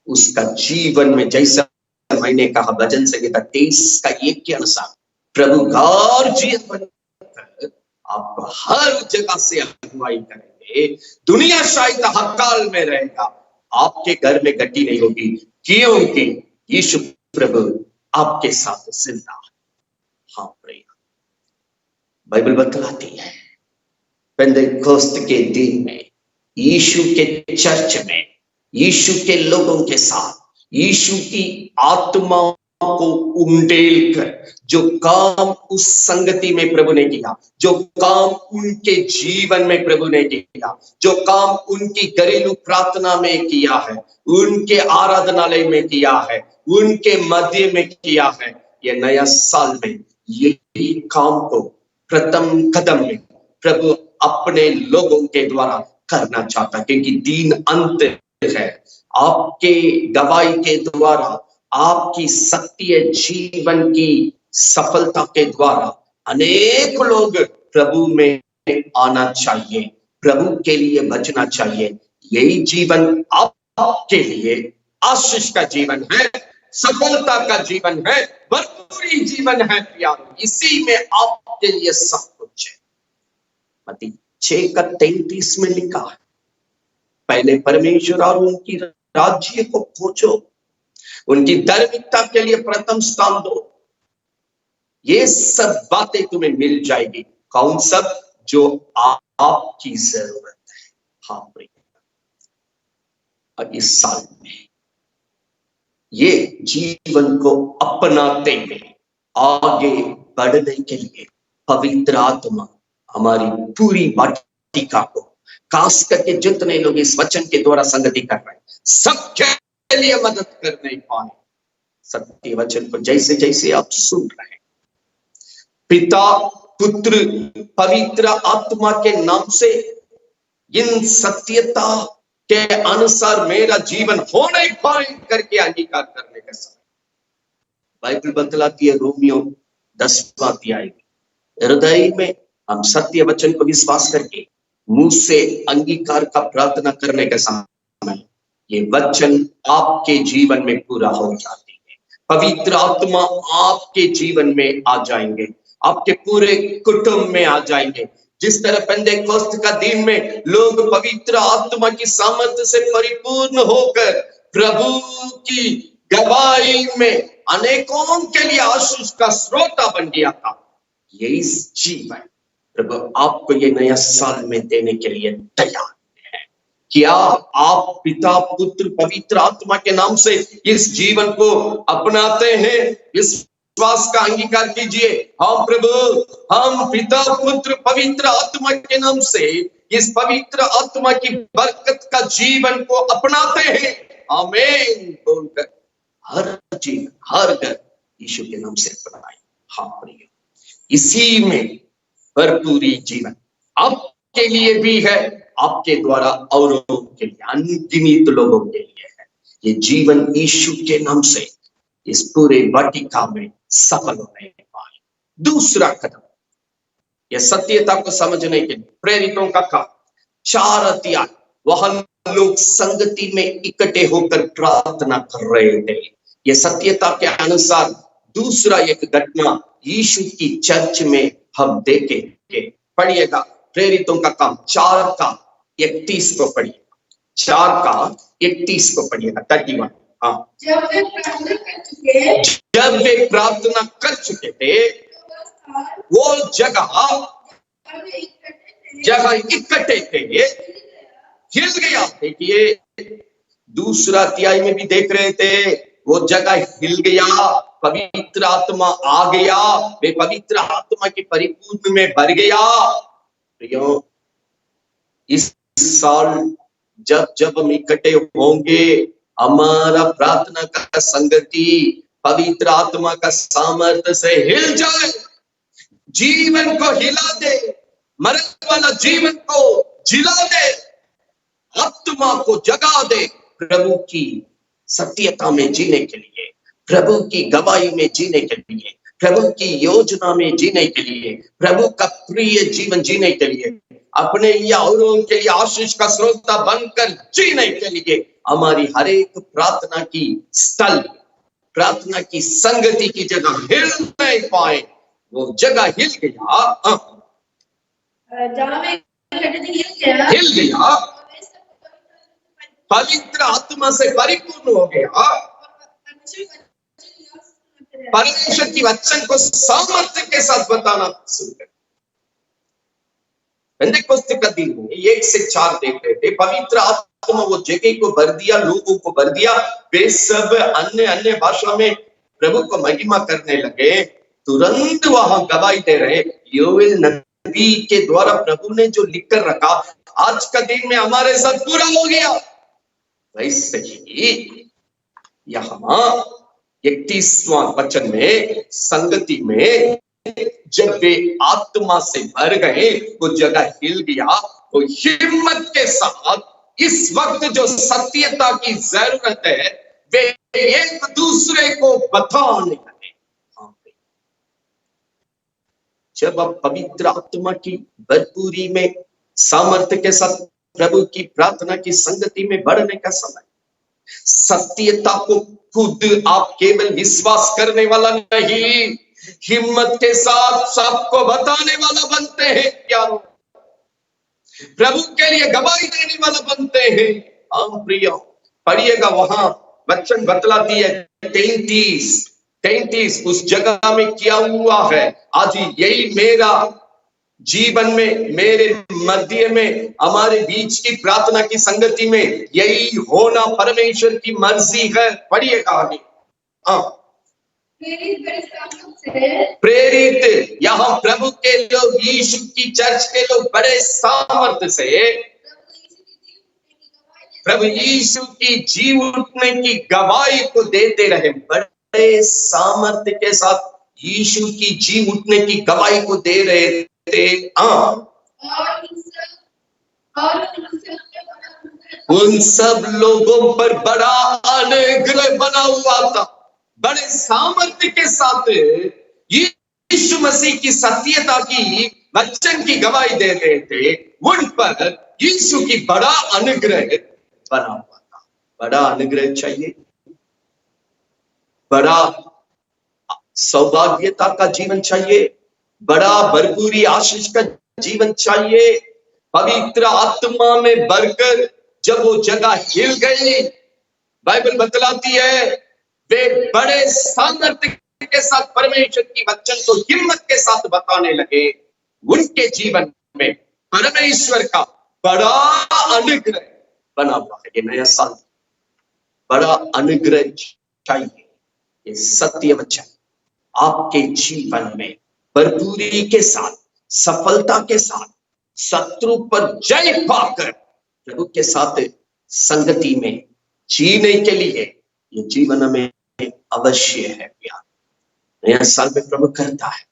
उसका जीवन में, जैसा मैंने कहा भजन संहिता 23 का 1 के अनुसार, प्रभु घर जीवन बनकर आपको हर जगह से अगुवाई करेंगे। दुनिया शायद हड़ताल में रहेगा, आपके घर में गड्डी नहीं होगी, क्योंकि यीशु प्रभु आपके साथ जिंदा है। हाँ प्रिय, बाइबल बतलाती है पेंटेकोस्त के दिन में यीशु के चर्च में यीशु के लोगों के साथ यीशु की आत्मा को उंडेल कर जो काम उस संगति में प्रभु ने किया, जो काम उनके जीवन में प्रभु ने किया, जो काम उनकी घरेलू प्रार्थना में किया है, उनके आराधनालय में किया है, उनके मध्य में किया है, ये नया साल में यही काम को प्रथम कदम में प्रभु अपने लोगों के द्वारा करना चाहता, क्योंकि दिन अंत है। आपके गवाही के द्वारा, आपकी सत्य जीवन की सफलता के द्वारा अनेक लोग प्रभु में आना चाहिए, प्रभु के लिए बचना चाहिए। यही जीवन आपके लिए आशीष का जीवन है, सफलता का जीवन है, भरपूरी जीवन है प्यारो। इसी में आपके लिए सब कुछ है। मत्ती 6:33 में लिखा है, पहले परमेश्वर और उनकी राज्य को खोजो, उनकी धार्मिकता के लिए प्रथम स्थान दो, ये सब बातें तुम्हें मिल जाएगी। कौन सब? जो आपकी जरूरत है। हाँ प्रिय, और इस साल में ये जीवन को अपनाते हुए आगे बढ़ने के लिए पवित्र आत्मा हमारी पूरी वाटिका को, खास करके जितने लोग इस वचन के द्वारा संगति कर रहे हैं, सबके लिए मदद करने पाए। सत्य वचन को जैसे जैसे आप सुन रहे हैं, पिता पुत्र पवित्र आत्मा के नाम से इन सत्यता के अनुसार मेरा जीवन हो नहीं पाए करके अंगीकार करने का समय बाइबल बतलाती है। रोमियो 10वां अध्याय हृदय में हम सत्य वचन को विश्वास करके मुंह से अंगीकार का प्रार्थना करने के समय ये वचन आपके जीवन में पूरा हो जाती है। पवित्र आत्मा आपके जीवन में आ जाएंगे, आपके पूरे कुटुंब में आ जाएंगे। जिस तरह पेंटेकोस्त का दिन में लोग पवित्र आत्मा की सामर्थ्य से परिपूर्ण होकर प्रभु की गवाही में अनेकों के लिए आशीष का स्रोत बन गया था, यही जीवन प्रभु आपको ये नया साल में देने के लिए तैयार है। क्या आप पिता पुत्र पवित्र आत्मा के नाम से इस जीवन को अपनाते हैं? विश्वास का अंगीकार कीजिए। हाँ प्रभु, हम पिता पुत्र पवित्र आत्मा के नाम से इस पवित्र आत्मा की बरकत का जीवन को अपनाते हैं। आमीन बोलकर हर जीवन, हर घर यीशु के नाम से अपनाए। हाँ प्रिय, इसी में भरपूरी जीवन आपके लिए भी है, आपके द्वारा औरों के लिए, अनगिनत लोगों के लिए है। ये जीवन यीशु के नाम से इस पूरे वाटिका में सफल होने पाए। दूसरा कदम, यह सत्यता को समझने के लिए प्रेरितों का काम 4 अध्याय वहां लोग संगति में इकट्ठे होकर प्रार्थना कर रहे थे। ये सत्यता के अनुसार दूसरा एक घटना यीशु की चर्च में हम देखेंगे। पढ़िएगा प्रेरितों का काम 4:31 को पढ़िए, 4:31 को पढ़िएगा। 31। हाँ, जब वे प्रार्थना कर चुके थे वो जगह इकट्ठे थे, हिल गया। देखिए दूसरा अध्याय में भी देख रहे थे, वो जगह हिल गया, पवित्र आत्मा आ गया, वे पवित्र आत्मा की परिपूर्ण में भर गया। प्रियो, इस साल जब जब हम इकट्ठे होंगे, हमारा प्रार्थना का संगति पवित्र आत्मा का सामर्थ्य से हिल जाए, जीवन को हिला दे, मरने वाला जीवन को जिला दे, आत्मा को जगा दे, प्रभु की सत्यता में जीने के लिए, प्रभु की गवाही में जीने के लिए, प्रभु की योजना में जीने के लिए, प्रभु का प्रिय जीवन जीने के लिए, अपने या औरों के लिए आशीष का स्रोत बनकर जीने के लिए हमारी हर एक प्रार्थना की स्थल, प्रार्थना की संगति की जगह हिल नहीं पाए, वो जगह हिल गया, हिल गया, पवित्र आत्मा से परिपूर्ण हो गया परमेश्वर की वचन को सामर्थ्य के साथ बताना शुरू कर। पेंटेकोस्ते का दिन में 1 से 4 देख रहे थे, पवित्र आत्मा वो जगह को भर दिया, लोगों को भर दिया, वे सब अन्य अन्य भाषा में प्रभु को महिमा करने लगे। तुरंत वहां गवाही दे रहे, योएल नबी के द्वारा प्रभु ने जो लिखकर रखा, आज का दिन में हमारे साथ पूरा हो गया। वैसे ही यहाँ 31वां वचन में संगति में जब वे आत्मा से भर गए, वो जगह हिल गया। वो हिम्मत के साथ इस वक्त जो सत्यता की जरूरत है, वे एक दूसरे को बताने लगे। जब आप पवित्र आत्मा की भरपूरी में सामर्थ्य के साथ प्रभु की प्रार्थना की संगति में बढ़ने का समय, सत्यता को खुद आप केवल विश्वास करने वाला नहीं, हिम्मत के साथ सबको बताने वाला बनते हैं। प्यारो, प्रभु के लिए गवाही देने वाला बनते हैं। हम प्रिय पढ़िएगा, वहां वचन बतलाती है 33 उस जगह में क्या हुआ है। आज यही मेरा जीवन में, मेरे मध्य में, हमारे बीच की प्रार्थना की संगति में यही होना परमेश्वर की मर्जी है। पढ़िएगा आगे। प्रेरित, यहाँ प्रभु के लोग, यीशु की चर्च के लोग बड़े सामर्थ्य से प्रभु यीशु की जी उठने की गवाही को देते रहे। बड़े सामर्थ्य के साथ यीशु की जी उठने की गवाही को दे रहे थे। उन सब लोगों पर बड़ा अनुग्रह बना हुआ था। बड़े सामर्थ्य के साथ यीशु मसीह की सत्यता की वचन की गवाही दे रहे थे। उन पर यीशु की बड़ा अनुग्रह बना हुआ था। बड़ा अनुग्रह चाहिए, बड़ा सौभाग्यता का जीवन चाहिए, बड़ा भरपूरी आशीष का जीवन चाहिए। पवित्र आत्मा में भरकर जब वो जगह हिल गई, बाइबल बतलाती है वे बड़े सामर्थ्य के साथ परमेश्वर की वचन को हिम्मत के साथ बताने लगे। उनके जीवन में परमेश्वर का बड़ा अनुग्रह बना हुआ है। ये नया साल बड़ा अनुग्रह चाहिए। ये सत्य वचन आपके जीवन में भरपूरी के साथ, सफलता के साथ, शत्रु पर जय पाकर प्रभु के साथ संगति में जीने के लिए ये जीवन में अवश्य है। प्यार, नया साल में प्रभु करता है,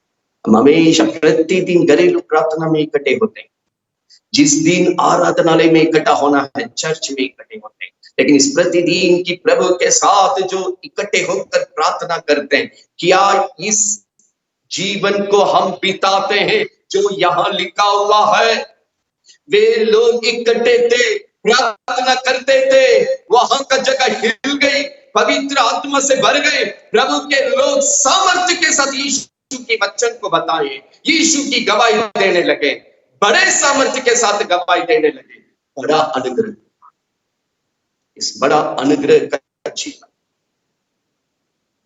हम हमेशा प्रतिदिन घरेलू प्रार्थना में इकट्ठे होते हैं। जिस दिन आराधनालय में इकट्ठा होना है, चर्च में इकट्ठे होते हैं, लेकिन इस प्रतिदिन की प्रभु के साथ जो इकट्ठे होकर प्रार्थना करते हैं, क्या इस जीवन को हम बिताते हैं जो यहाँ लिखा हुआ है? वे लोग इकट्ठे थे, प्रार्थना करते थे, वहां का जगह हिल गई, पवित्र आत्मा से भर गए। प्रभु के लोग सामर्थ्य के साथ यीशु के वचन को बताए, यीशु की गवाही देने लगे, बड़े सामर्थ्य के साथ गवाही देने लगे। बड़ा अनुग्रह, इस बड़ा अनुग्रह का जीवन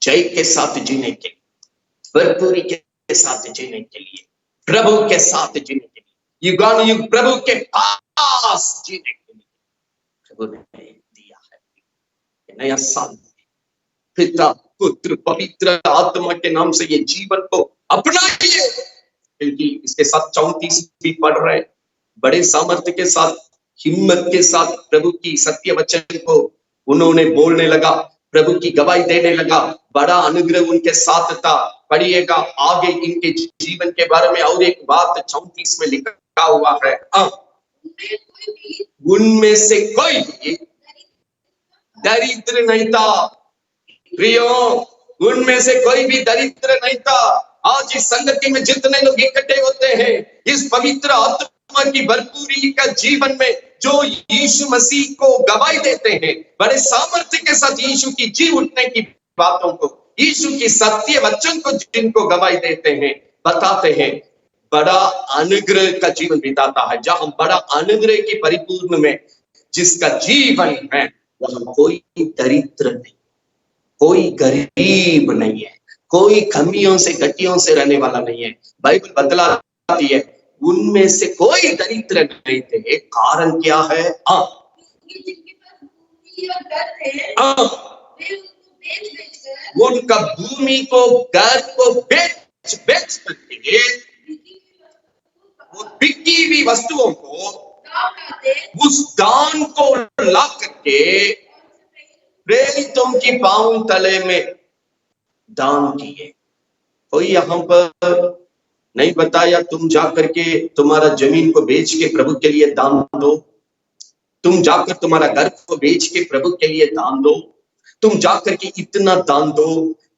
जय के साथ जीने के लिए, भरपूरी के साथ जीने के लिए, प्रभु के साथ जीने के लिए, युगानुयुग प्रभु के पास जीने के लिए प्रभु ने दिया है। नया साल पिता, पुत्र, पवित्र आत्मा के नाम से ये जीवन को अपनाइए, क्योंकि इसके साथ 34 भी पढ़ रहे, बड़े सामर्थ्य के साथ, हिम्मत के साथ प्रभु की सत्य वचन को उन्होंने बोलने लगा, प्रभु की गवाही देने लगा। बड़ा अनुग्रह उनके साथ था। पढ़िएगा आगे इनके जीवन के बारे में और एक बात 34 में लिखा हुआ है। उनमें से कोई दरिद्र नहीं था। प्रियो, उनमें से कोई भी दरिद्र नहीं था। आज इस संगति में जितने लोग इकट्ठे होते हैं, इस पवित्र आत्मा की भरपूरी का जीवन में जो यीशु मसीह को गवाही देते हैं, बड़े सामर्थ्य के साथ यीशु की जी उठने की बातों को, यीशु की सत्य वचन को जिनको गवाही देते हैं, बताते हैं, बड़ा अनुग्रह का जीवन बिताता है। जहां बड़ा अनुग्रह की परिपूर्ण में जिसका जीवन है, वहां कोई दरिद्र नहीं, कोई गरीब नहीं है, कोई कमियों से घटियों से रहने वाला नहीं है। बाइबल बतलाती है उनमें से कोई दरिद्र नहीं थे। कारण क्या है? जिनके पास भूमि और घर थे वे उनको बेच-बेचकर उनका भूमि को घर को बेच बेच करके वो बिकी हुई वस्तुओं को दाम लाते उस दान को ला करके प्रेरितों की पांव तले में दान किए। कोई यहाँ पर नहीं बताया तुम जाकर के तुम्हारा जमीन को बेच के प्रभु के लिए दान दो, तुम जाकर तुम्हारा घर को बेच के प्रभु के लिए दान दो, तुम जाकर के इतना दान दो,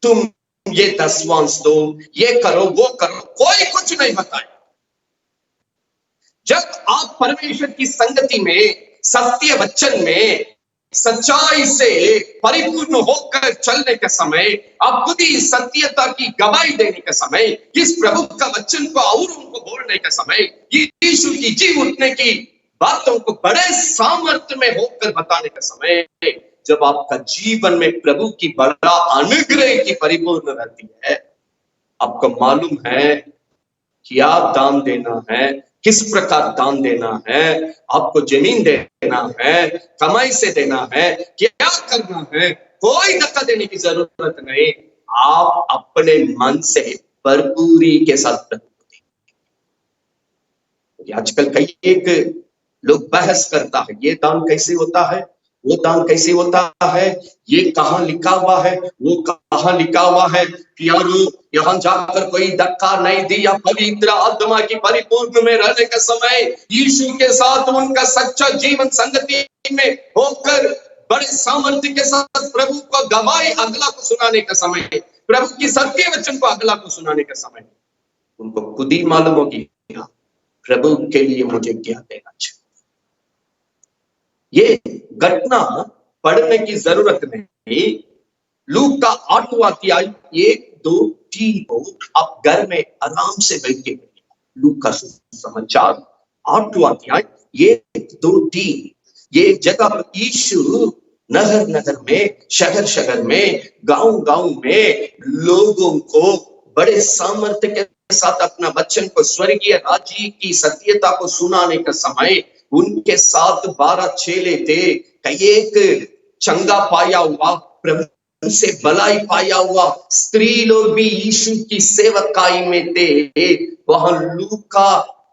तुम ये दसवांश दो, ये करो वो करो। कोई कुछ नहीं बताया। जब आप परमेश्वर की संगति में, सत्य वचन में, सच्चाई से परिपूर्ण होकर चलने के समय, आप खुद ही सत्यता की गवाही देने के समय, इस प्रभु का वचन को औरों को बोलने के समय, यीशु की जी उठने की बातों को बड़े सामर्थ्य में होकर बताने के समय, जब आपका जीवन में प्रभु की बड़ा अनुग्रह की परिपूर्ण रहती है, आपको मालूम है क्या दान देना है, किस प्रकार दान देना है, आपको जमीन देना है, कमाई से देना है, क्या करना है, कोई धक्का देने की जरूरत नहीं। आप अपने मन से भरपूरी के साथ प्रभु को दें। आजकल कई एक लोग बहस करता है, ये दान कैसे होता है, वो दान कैसे होता है, ये कहाँ लिखा हुआ है, वो कहाँ लिखा हुआ है। प्यारो, यहाँ जाकर कोई धक्का नहीं दिया। पवित्र आत्मा की परिपूर्ण में रहने का समय, यीशु के साथ उनका सच्चा जीवन संगति में होकर बड़े सामर्थ्य के साथ प्रभु को गवाही अगला को सुनाने का समय, प्रभु की सत्य वचन को अगला को सुनाने का समय, उनको खुद ही मालूम होगी प्रभु के लिए मुझे क्या देना चाहिए। ये घटना पढ़ने की जरूरत नहीं। लूका का 8वां अध्याय 1, 2, 3 को आप घर में आराम से बैठ के पढ़िए। लूका का समाचार 8वां अध्याय 1, 2, 3। ये जगह यीशु नगर नगर में, शहर शहर में, गांव गांव में लोगों को बड़े सामर्थ्य के साथ अपना वचन को, स्वर्गीय राज्य की सत्यता को सुनाने का समय, उनके साथ 12 चेले थे। कई एक चंगा पाया हुआ, प्रभु से भलाई पाया हुआ स्त्री लोग भी यीशु की सेवकाई में थे। वहां लूका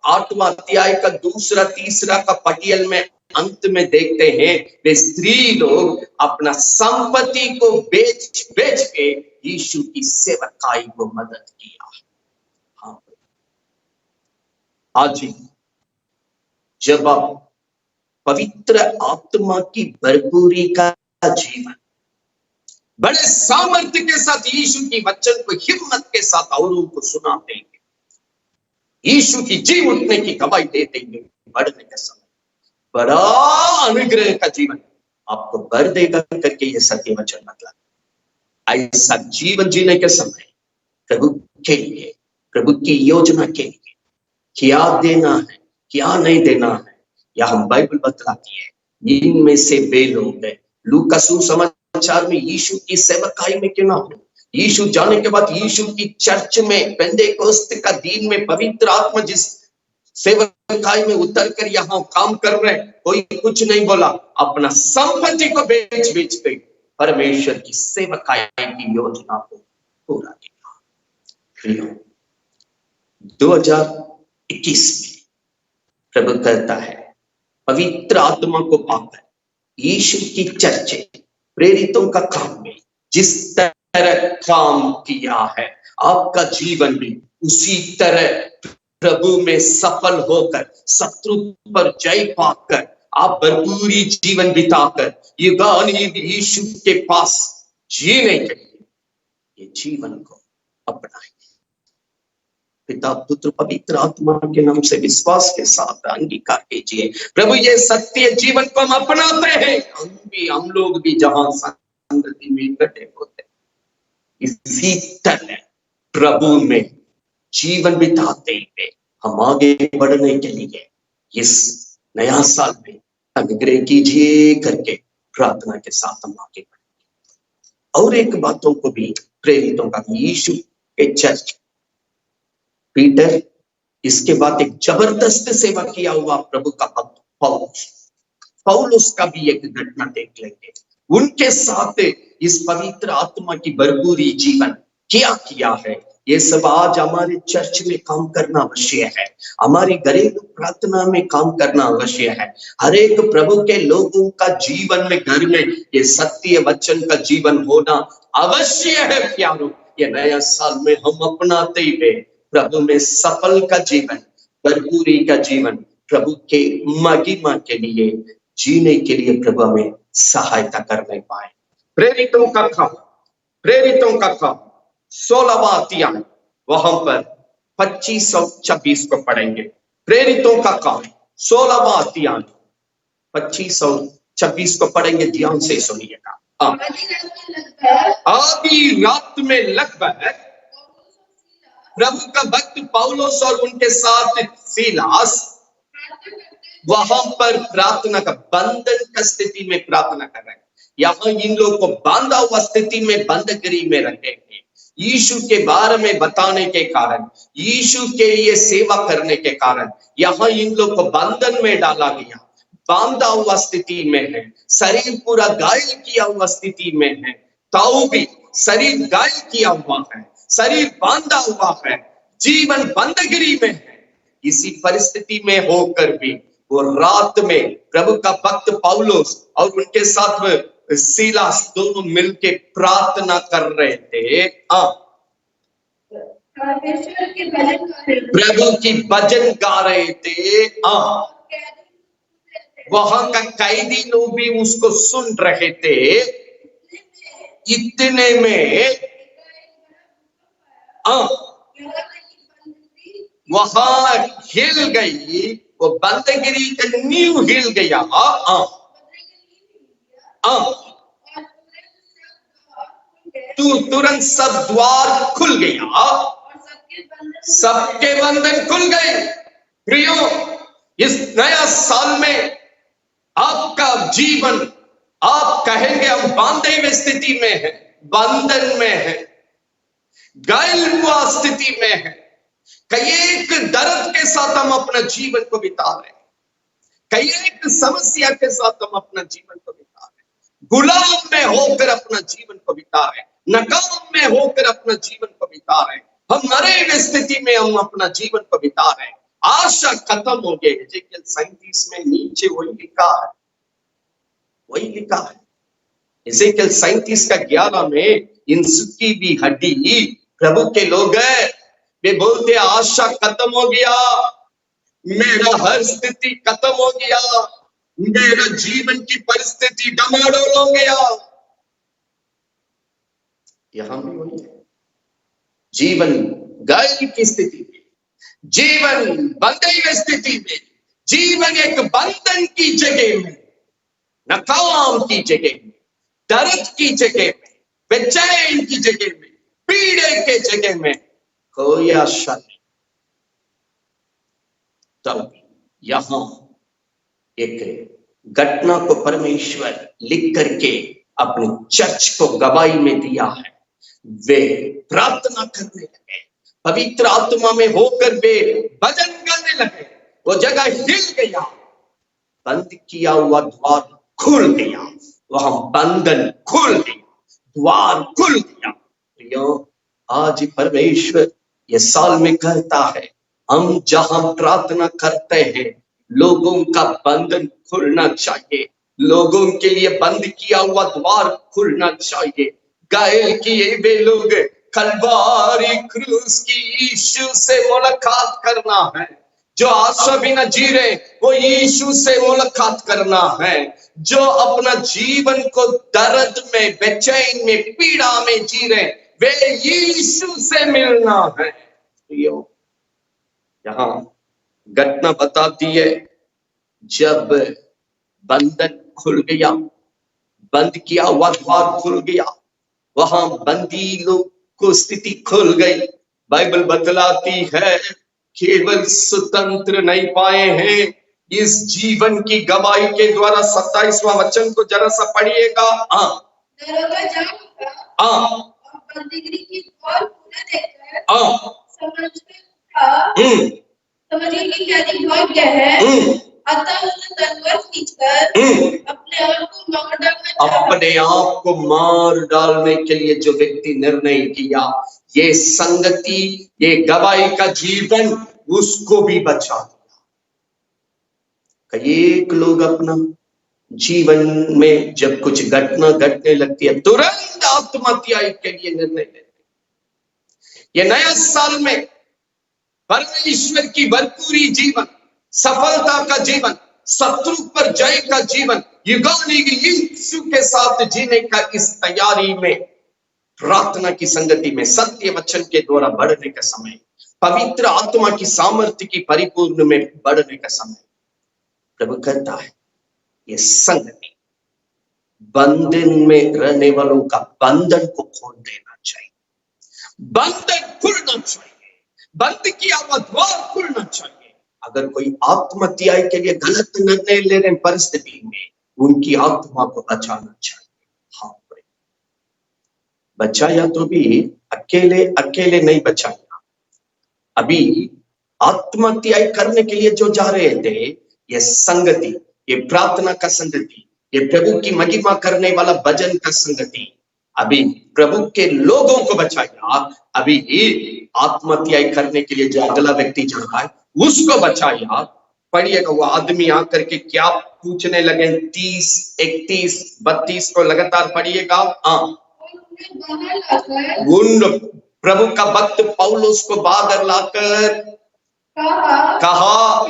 8वां अध्याय का 2, 3 का पटियल में अंत में देखते हैं, वे स्त्री लोग अपना संपत्ति को बेच बेच के यीशु की सेवकाई को मदद किया। हाँ, आज जब आप पवित्र आत्मा की भरपूरी का जीवन बड़े सामर्थ्य के साथ यीशु की वचन को हिम्मत के साथ औरों को सुनाते हैं, यीशु की जी उठने की गवाही देते हैं, बढ़ने का समय बड़ा अनुग्रह का जीवन आपको भर देगा करके ये सत्य वचन बतला। ऐसा जीवन जीने के समय प्रभु के लिए, प्रभु की योजना के लिए क्या देना है, क्या नहीं देना है, यह हम बाइबल बतलाती है। इनमें से वे लोग हैं। लूका सुसमाचार में यीशु की सेवकाई में क्यों ना हो, यीशु जाने के बाद यीशु की चर्च में पेंटेकोस्त का दिन में पवित्र आत्मा जिस सेवकाई में उतर कर यहाँ काम कर रहे, कोई कुछ नहीं बोला, अपना संपत्ति को बेच बेच के परमेश्वर की सेवकाई की योजना को पूरा किया। 2021 में प्रभु कहता है, पवित्र आत्मा को पाकर यीशु की चर्चे, प्रेरितों का काम में जिस तरह काम किया है, आपका जीवन भी उसी तरह प्रभु में सफल होकर, शत्रु पर जय पाकर, आप भरपूरी जीवन बिताकर युगानुयुग यीशु के पास जीने के लिए ये जीवन को अपनाएं। पिता, पुत्र, पवित्र आत्मा के नाम से विश्वास के साथ अंगीकार कीजिए। प्रभु, ये सत्य जीवन को हम अपनाते हैं। हम लोग भी जहां संगति में इकट्ठे होते हैं, इसी तरह प्रभु में जीवन बिताते हुए हम आगे बढ़ने के लिए इस नया साल में अनुग्रह कीजिए करके प्रार्थना के साथ हम आगे बढ़ेंगे। और एक बातों को भी प्रेरितों का यीशु के चर्च। पीटर, इसके बाद एक जबरदस्त सेवा किया हुआ प्रभु का भक्त पौलुस का भी एक घटना देख लेंगे। उनके साथ इस पवित्र आत्मा की भरपूरी जीवन क्या किया है, ये सब आज हमारे चर्च में काम करना अवश्य है, हमारी घरेलू प्रार्थना में काम करना अवश्य है। हर एक प्रभु के लोगों का जीवन में, घर में ये सत्य वचन का जीवन होना अवश्य है प्यारो। ये नया साल में हम अपनाते हुए प्रभु में सफल का जीवन, भरपूरी का जीवन, प्रभु के महिमा के लिए जीने के लिए प्रभु हमें सहायता करने पाए। प्रेरितों का काम 16वां अध्याय, वहां पर 25 और 26 को पढ़ेंगे। प्रेरितों का काम 16वां अध्याय 25 और 26 को पढ़ेंगे, ध्यान से सुनिएगा। आधी रात में लगभग प्रभु का भक्त पौलुस और उनके साथ सीलास वहां पर प्रार्थना का, बंधन का स्थिति में प्रार्थना कर रहे हैं। यहाँ इन लोगों को बांधा हुआ स्थिति में बंदगिरी में रखे थे। यीशु के बारे में बताने के कारण, यीशु के लिए सेवा करने के कारण यहाँ इन लोग को बंधन में डाला गया। बांधा हुआ स्थिति में है, शरीर पूरा घायल किया हुआ स्थिति में है, ताऊ भी शरीर घायल किया हुआ है, शरीर बांधा हुआ है, जीवन बंदगिरी में है। इसी परिस्थिति में होकर भी वो रात में प्रभु का भक्त पौलुस और उनके साथ सीलास दोनों मिलके प्रार्थना कर रहे थे। प्रभु की भजन गा रहे थे। वहां का कैदी लोग भी उसको सुन रहे थे। इतने में वहां हिल गई, वो बंदगिरी का नींव हिल गया। तुरंत सब द्वार खुल गया, सबके बंधन खुल गए। प्रियो, इस नया साल में आपका जीवन, आप कहेंगे हम बांधे हुए स्थिति में है, बंधन में है, घायल हुआ स्थिति में है, कई एक दर्द के साथ हम अपना जीवन को बिता रहे हैं, कई एक समस्या के साथ हम अपना जीवन को बिता रहे हैं, गुलाम में होकर अपना जीवन को बिता रहे हैं, नाकाम में होकर अपना जीवन को बिता रहे हैं, हम मरे हुए स्थिति में हम अपना जीवन को बिता रहे हैं, आशा खत्म हो गई। एजेकियल 37 में नीचे वही लिखा है। एजेकियल 37 का 11 में इन सुखी भी हड्डी प्रभु के लोग है, वे बोलते आशा खत्म हो गया, मेरा हर स्थिति खत्म हो गया, मेरा जीवन की परिस्थिति डमाडोल हो गया। यहां भी वही है, जीवन घायल की स्थिति में, जीवन बंधे हुए स्थिति में, जीवन एक बंधन की जगह में, नाकाम की जगह में, दर्द की जगह में, बेचैन की जगह में, पीड़े के जगह में कोई आशा नहीं। तब यहां एक घटना को परमेश्वर लिख करके अपने चर्च को गवाही में दिया है। वे प्रार्थना करने लगे, पवित्र आत्मा में होकर वे भजन गाने लगे, वो जगह हिल गया, बंद किया हुआ द्वार खुल गया, वहां बंधन खुल गया, द्वार खुल गया। आज परमेश्वर ये साल में कहता है, हम जहां प्रार्थना करते हैं लोगों का बंधन खुलना चाहिए, लोगों के लिए बंद किया हुआ द्वार खुलना चाहिए। घायल किए वे लोग कलवारी क्रूस की यीशु से मुलाकात करना है, जो आशा बिना जी रहे वो यीशु से मुलाकात करना है, जो अपना जीवन को दर्द में, बेचैन में, पीड़ा में जी रहे वे यीशु से मिलना है। यहां घटना बताती है, जब बंधन खुल गया, बंद किया हुआ द्वार खुल गया, वहां बंदी लोग को स्थिति खुल गई। बाइबल बतलाती है केवल स्वतंत्र नहीं पाए हैं, इस जीवन की गवाही के द्वारा 27वां वचन को जरा सा पढ़िएगा। और डिग्री की और पूरे देखकर हाँ, समझते था समझिए कि ज्ञानी भाग्य है। अतः उसने तलवार खींचकर अपने आप को मार डालना चाहा। अपने आप को मार डालने के लिए जो व्यक्ति निर्णय किया, ये संगति, ये गवाही का जीवन उसको भी बचा दिया। कई एक लोग अपना जीवन में जब कुछ घटना घटने लगती है तुरंत आत्महत्या के लिए निर्णय लेते हैं। ये नया साल में परमेश्वर की भरपूरी जीवन, सफलता का जीवन, शत्रु पर जय का जीवन, युगानुयुग यीशु के साथ जीने का इस तैयारी में, प्रार्थना की संगति में, सत्य वचन के द्वारा बढ़ने का समय, पवित्र आत्मा की सामर्थ्य की परिपूर्ण में बढ़ने का समय। प्रभु कहता है ये संगति बंधन में रहने वालों का बंधन को खोल देना चाहिए, बंधन खुलना चाहिए, बंद किया हुआ द्वार खुलना चाहिए। अगर कोई आत्महत्या के लिए गलत निर्णय ले रहे परिस्थिति में, उनकी आत्मा को बचाना चाहिए। हाँ, बचाया तो भी अकेले अकेले नहीं बचाया। अभी आत्महत्या करने के लिए जो जा रहे थे, ये संगति, ये प्रार्थना का संगति, ये प्रभु की महिमा करने वाला भजन का संगति, अभी प्रभु के लोगों को बचाया। अभी आत्महत्या करने के लिए जो अगला व्यक्ति जा रहा है उसको बचाया। पढ़िएगा, वो आदमी आकर के क्या पूछने लगे, 30, 31, 32 को लगातार पढ़िएगा। उन प्रभु का भक्त पौलुस को बाहर लाकर कहा,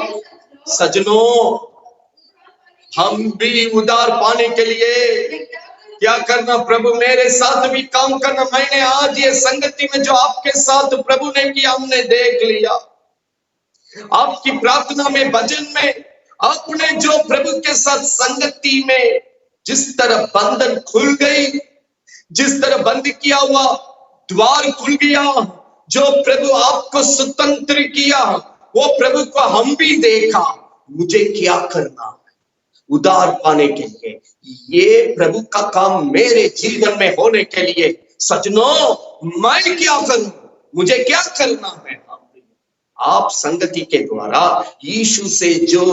सजनों, हम भी उद्धार पाने के लिए क्या करना, प्रभु मेरे साथ भी काम करना। मैंने आज ये संगति में जो आपके साथ प्रभु ने किया, हमने देख लिया। आपकी प्रार्थना में, भजन में, आपने जो प्रभु के साथ संगति में जिस तरह बंधन खुल गई, जिस तरह बंद किया हुआ द्वार खुल गया, जो प्रभु आपको स्वतंत्र किया, वो प्रभु को हम भी देखा। मुझे क्या करना है उद्धार पाने के लिए, ये प्रभु का काम मेरे जीवन में होने के लिए। सजनों, मैं क्या करूं, मुझे क्या करना है। आप संगति के द्वारा यीशु से जो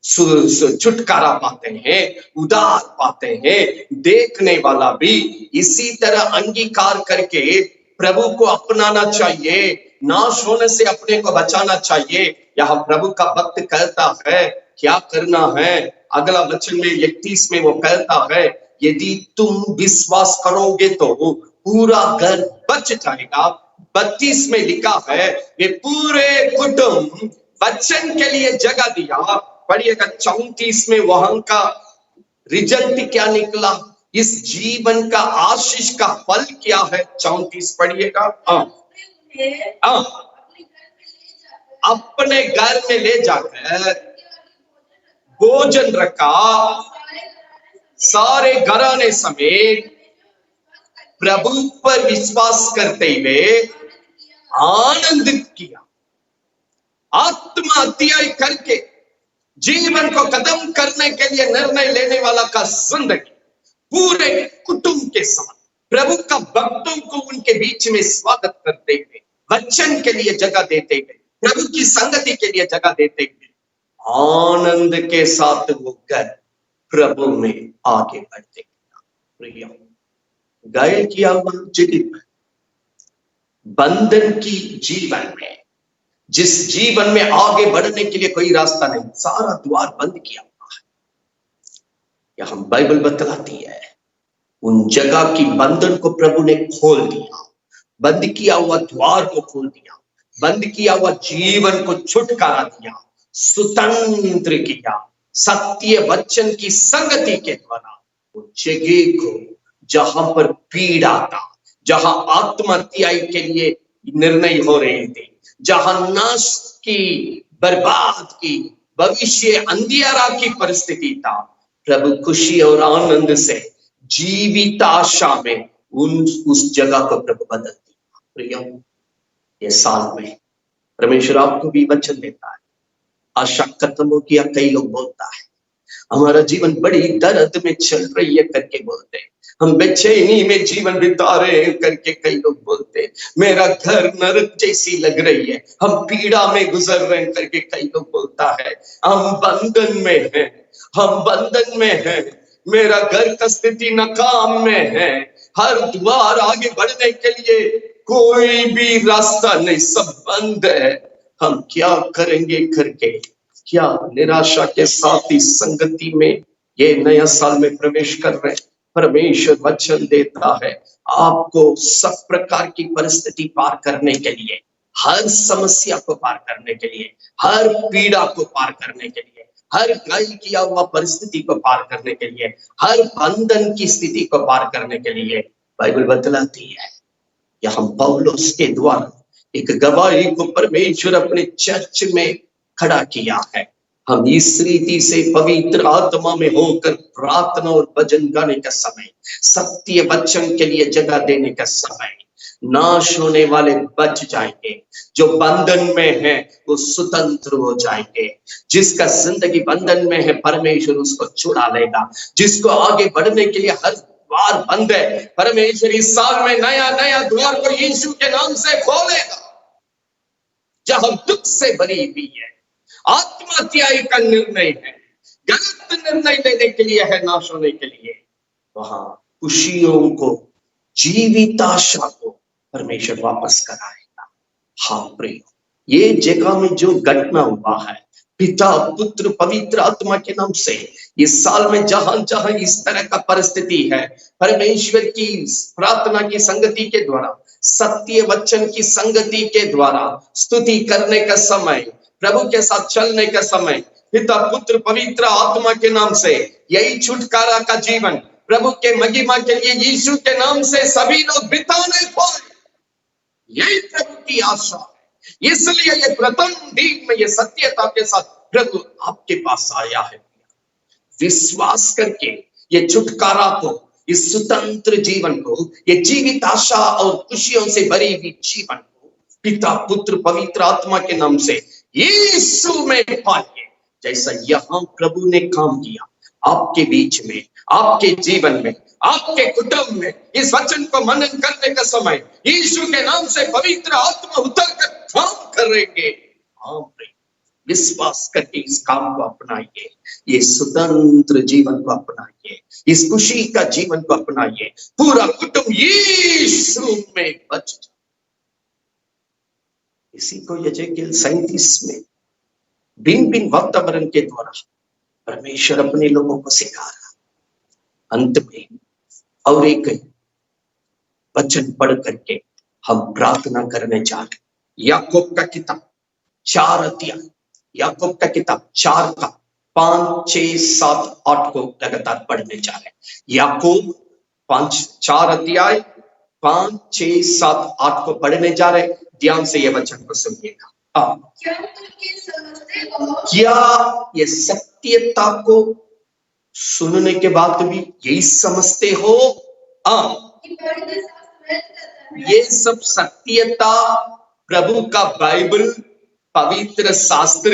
छुटकारा पाते हैं, उद्धार पाते हैं, देखने वाला भी इसी तरह अंगीकार करके प्रभु को अपनाना चाहिए, नाश होने से अपने को बचाना चाहिए। यहाँ प्रभु का भक्त कहता है क्या करना है। अगला वचन में 31 में वो कहता है, यदि तुम विश्वास करोगे तो पूरा घर बच जाएगा। 32 में लिखा है, ये पूरे कुटुंब वचन के लिए जगह दिया। पढ़िएगा 34 में वहां का रिजल्ट क्या निकला, इस जीवन का आशीष का फल क्या है। 34 पढ़िएगा। अपने घर में ले जाकर भोजन रखा, सारे घराने समेत प्रभु पर विश्वास करते हुए आनंदित किया। आत्महत्या करके जीवन को खत्म करने के लिए निर्णय लेने वाला का जिंदगी पूरे कुटुंब के साथ प्रभु का भक्तों को उनके बीच में स्वागत करते हुए, वचन के लिए जगह देते हुए, प्रभु की संगति के लिए जगह देते हुए, आनंद के साथ वो घर प्रभु में आगे बढ़ते गया। घायल किया हुआ जीवित बंधन की जीवन में, जिस जीवन में आगे बढ़ने के लिए कोई रास्ता नहीं, सारा द्वार बंद किया हुआ है। यहां बाइबल बतलाती है उन जगह की बंधन को प्रभु ने खोल दिया, बंद किया हुआ द्वार को खोल दिया, बंद किया हुआ जीवन को छुटकारा दिया, स्वतंत्र किया। सत्य वचन की संगति के द्वारा वो जगह को, जहां पर पीड़ा था, जहां आत्महत्या के लिए निर्णय हो रहे थे, जहां नाश की, बर्बाद की, भविष्य अंधियारा की परिस्थिति था, प्रभु खुशी और आनंद से जीवित आशा में उस जगह को प्रभु बदल दिया। प्रिय, ये साल में परमेश्वर आपको भी वचन देता है। आशा खत्म हो गया, कई लोग बोलता है हमारा जीवन बड़ी दर्द में चल रही है करके बोलते हैं। हम बेचैनी में जीवन बिता रहे हैं करके कई लोग बोलते हैं, मेरा घर नरक जैसी लग रही है, हम पीड़ा में गुजर रहे हैं करके कई लोग बोलता है। हम बंधन में हैं, हम बंधन में हैं, मेरा घर का स्थिति नाकाम में है, हर द्वार आगे बढ़ने के लिए कोई भी रास्ता नहीं, सब बंद है, हम क्या करेंगे करके क्या निराशा के साथ इस संगति में ये नया साल में प्रवेश कर रहे हैं। परमेश्वर वचन देता है आपको सब प्रकार की परिस्थिति पार करने के लिए, हर समस्या को पार करने के लिए, हर पीड़ा को पार करने के लिए, हर घायल किया हुआ परिस्थिति को पार करने के लिए, हर बंधन की स्थिति को पार करने के लिए बाइबल बतलाती है। यहाँ पौलुस के द्वारा एक गवाही को परमेश्वर अपने चर्च में खड़ा किया है। हम इस रीति से पवित्र आत्मा में होकर प्रार्थना और भजन गाने का समय, सत्य वचन के लिए जगह देने का समय, नाश होने वाले बच जाएंगे, जो बंधन में है वो स्वतंत्र हो जाएंगे। जिसका जिंदगी बंधन में है परमेश्वर उसको छुड़ा लेगा। जिसको आगे बढ़ने के लिए हर द्वार बंद है, परमेश्वर इस साल में नया नया द्वार को यीशु के नाम से खोलेगा। जहां दुख से भरी हुई है, आत्महत्या का निर्णय है, गलत निर्णय लेने के लिए है, नाश होने के लिए, वहां खुशियों को, जीवित आशा को परमेश्वर वापस कराएगा। हाँ प्रिय, ये जगह में जो घटना हुआ है पिता पुत्र पवित्र आत्मा के नाम से, इस साल में जहां जहां इस तरह का परिस्थिति है, परमेश्वर की प्रार्थना की संगति के द्वारा, सत्य वचन की संगति के द्वारा स्तुति करने का समय, प्रभु के साथ चलने का समय, पिता पुत्र पवित्र आत्मा के नाम से यही छुटकारा का जीवन प्रभु के महिमा के लिए यीशु के नाम से सभी लोग बिताने पाए, यही प्रभु की आशा है। इसलिए ये प्रथम दिन में ये सत्यता के साथ प्रभु आपके पास आया है। विश्वास करके ये छुटकारा को, इस स्वतंत्र जीवन को, ये जीवित आशा और खुशियों से भरी हुई जीवन को पिता पुत्र पवित्र आत्मा के नाम से यीशु में पाइए। जैसा यहाँ प्रभु ने काम किया आपके बीच में, आपके जीवन में, आपके कुटुंब में, इस वचन को मनन करने का समय यीशु के नाम से पवित्र आत्मा उतर कर काम करेंगे। विश्वास करके इस काम को अपनाइए, ये स्वतंत्र जीवन को अपनाइए, इस खुशी का जीवन को अपनाइए। पूरा कुटुंब यीशु में बच जाए। इसी को यजेकिएल 37 में भिन्न भिन्न वातावरण के द्वारा परमेश्वर अपने लोगों को सिखा रहा। अंत में और एक वचन पढ़ करके हम प्रार्थना करने जा रहे। याकूब का किताब 4 अध्याय, याकूब का किताब 4 का 5, 6, 7, 8 को लगातार पढ़ने जा रहे। याकूब 4 अध्याय 5, 6, 7, 8 को पढ़ने जा रहे। ध्यान से ये वचन को सुनिएगा। क्या तुम ये समझते हो? क्या ये सत्यता को सुनने के बाद भी यही समझते हो ये सब सत्यता प्रभु का बाइबल पवित्र शास्त्र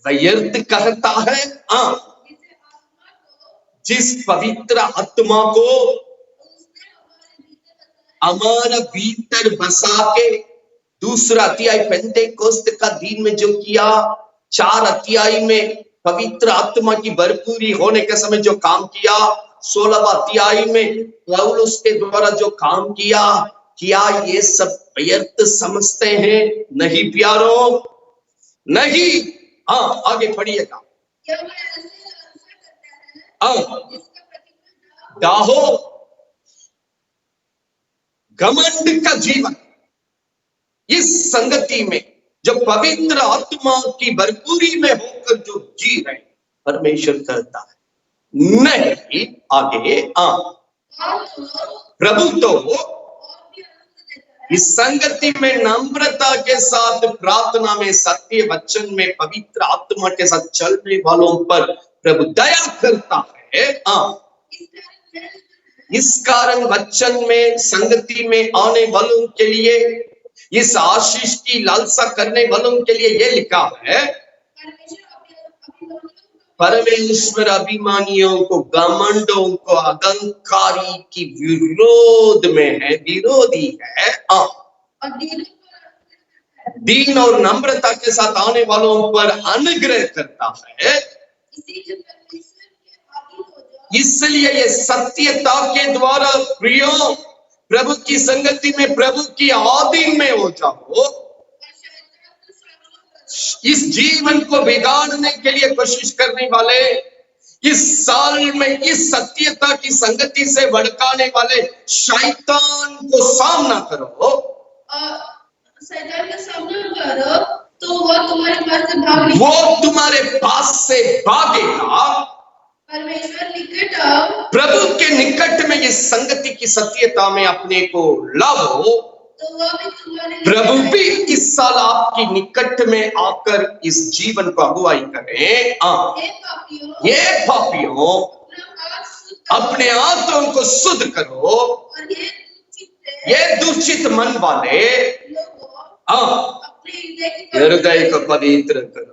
व्यर्थ कहता है? जिस पवित्र आत्मा को हमारा भीतर बसा के, दूसरा अध्याय पेंतेकोस्त का दिन में जो किया, 4 अध्याय में पवित्र आत्मा की भरपूरी होने के समय जो काम किया, 16वां अध्याय में पौलुस के द्वारा जो काम किया, क्या ये सब व्यर्थ समझते हैं? नहीं प्यारो, नहीं। आगे पढ़िएगा। दाहो घमंड का जीवन इस संगति में जो पवित्र आत्मा की भरपूरी में होकर जो जी रहे, परमेश्वर कहता है नहीं। आगे प्रभु तो इस संगति में नम्रता के साथ प्रार्थना में, सत्य वचन में, पवित्र आत्मा के साथ चलने वालों पर प्रभु दया करता है। इस कारण वचन में, संगति में आने वालों के लिए, इस आशीष की लालसा करने वालों के लिए ये लिखा है, परमेश्वर अभिमानियों को, घमंडों को, अहंकारी की विरोध में है, विरोधी है। और दीन और नम्रता के साथ आने वालों पर अनुग्रह करता है। इसलिए ये सत्यता के द्वारा प्रियो प्रभु की संगति में, प्रभु की आधीन में हो जाओ। इस जीवन को बिगाड़ने के लिए कोशिश करने वाले, इस साल में इस सत्यता की संगति से भड़काने वाले शैतान को सामना करो। शैतान का सामना करो तो वो तुम्हारे पास से भागेगा। वो तुम्हारे पास से भागेगा। परमेश्वर निकट आओ, प्रभु के निकट में इस संगति की सत्यता में अपने को लाओ, तो वो भी तुम्हारे प्रभु भी इस साल आपकी निकट में आकर इस जीवन को अगुवाई करें। ये पापियों अपने हाथों को शुद्ध करो, और ये दुर्चित मन वाले अपने हृदय को पवित्र करो।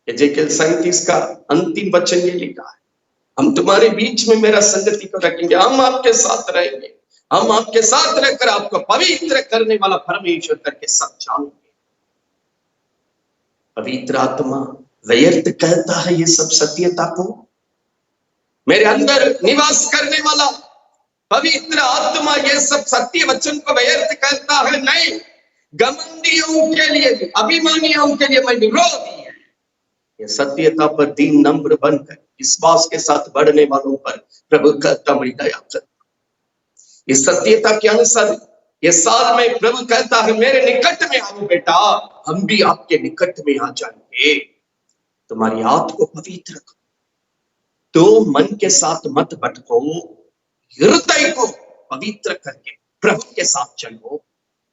एजेकियल 37 का अंतिम वचन ये लिखा है, हम तुम्हारे बीच में मेरा संगति को रखेंगे, हम आपके साथ रहेंगे, हम आपके साथ रहकर आपको पवित्र करने वाला परमेश्वर करके सब जानेंगे। पवित्र आत्मा व्यर्थ कहता है ये सब सत्यता को। मेरे अंदर निवास करने वाला पवित्र आत्मा ये सब सत्य वचन को व्यर्थ कहता है नहीं। घमंडियों के लिए भी, अभिमानियों के लिए मैं विरोधी है। ये सत्यता पर दीन नम्र बनकर विश्वास के साथ बढ़ने वालों पर प्रभु कहता मैं दया करता। इस सत्यता के अनुसार ये साल में प्रभु कहता है मेरे निकट में आओ बेटा, हम भी आपके निकट में आ जाएंगे। तुम्हारी हाथ को पवित्र रखो, तो मन के साथ मत भटको, हृदय को पवित्र करके प्रभु के साथ चलो।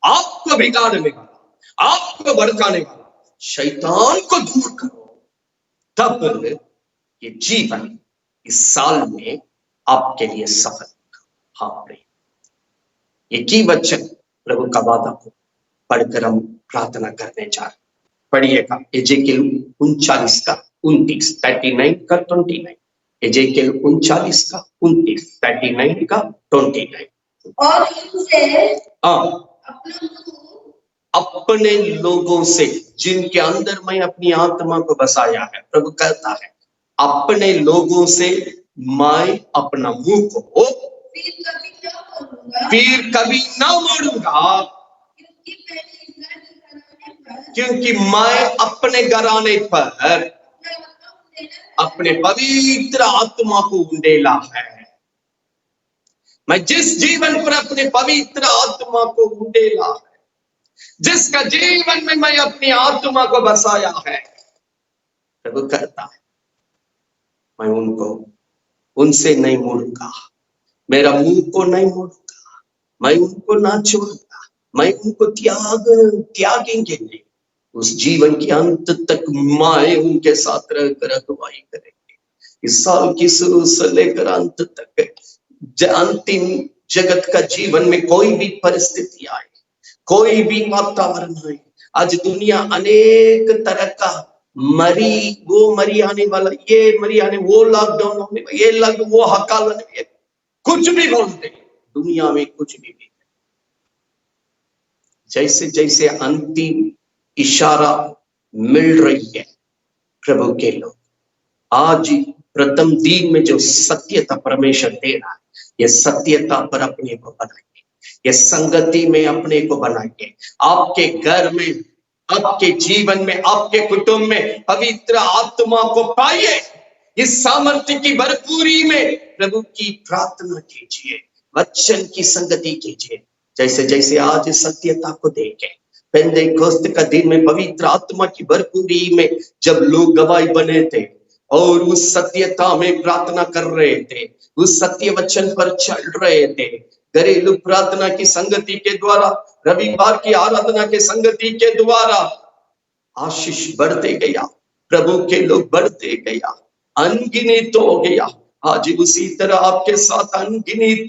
आपको बिगाड़ने वाला, आपको भड़काने वाला शैतान को दूर करो, तब ये जीवन इस साल में आपके लिए सफल होगा। हाँ प्रिय, ये की वचन प्रभु का वादा को पढ़कर हम प्रार्थना करने जा रहे। पढ़िएगा एजेकियल 39 का 29, 39 का 29, एजेकियल 39 का 29, 39 का 29। और इनसे अपने लोगों से जिनके अंदर मैं अपनी आत्मा को बसाया है, प्रभु कहता है अपने लोगों से मैं अपना मुंह को फिर कभी ना मोड़ूंगा, क्योंकि मैं अपने घराने पर अपने पवित्र आत्मा को उंडेला है। मैं जिस जीवन पर अपने पवित्र आत्मा को उंडेला है, जिसका जीवन में मैं अपनी आत्मा को बसाया है, प्रभु कहता है मैं उनसे नहीं मुड़ूंगा, मेरा मुंह को नहीं मोड़ूंगा, मैं उनको ना छोड़ूंगा, मैं उनको त्यागेंगे नहीं। उस जीवन के अंत तक मैं उनके साथ रहकर अगुवाई करेंगे। इस साल की शुरू से लेकर अंत तक अंतिम जगत का जीवन में कोई भी परिस्थिति आए, कोई भी वातावरण आए, आज दुनिया अनेक तरह का मरी आने वाला, ये मरी आने, वो लॉकडाउन होने, ये लॉकडाउन, वो हकाल, कुछ भी बोलते दुनिया में, कुछ भी जैसे जैसे अंतिम इशारा मिल रही है प्रभु के लोग, आज प्रथम दिन में जो सत्यता परमेश्वर दे रहा है, ये सत्यता पर अपने को बनाएंगे, ये संगति में अपने को बनाएंगे। आपके घर में, आपके जीवन में, आपके कुटुंब में पवित्र आत्मा को पाइए। इस सामर्थ्य की भरपूरी में प्रभु की प्रार्थना कीजिए, वचन की संगति कीजिए। जैसे जैसे आज सत्यता को देखें, पेंतेकोस्त का दिन में पवित्र आत्मा की भरपूरी में जब लोग गवाही बने थे और उस सत्यता में प्रार्थना कर रहे थे, उस सत्य वचन पर चल रहे थे, घरेलू प्रार्थना की संगति के द्वारा, रविवार की आराधना के संगति के द्वारा आशीष बढ़ते गया, प्रभु के लोग बढ़ते गया, अनगिनित हो गया। आज उसी तरह आपके साथ अनगिनित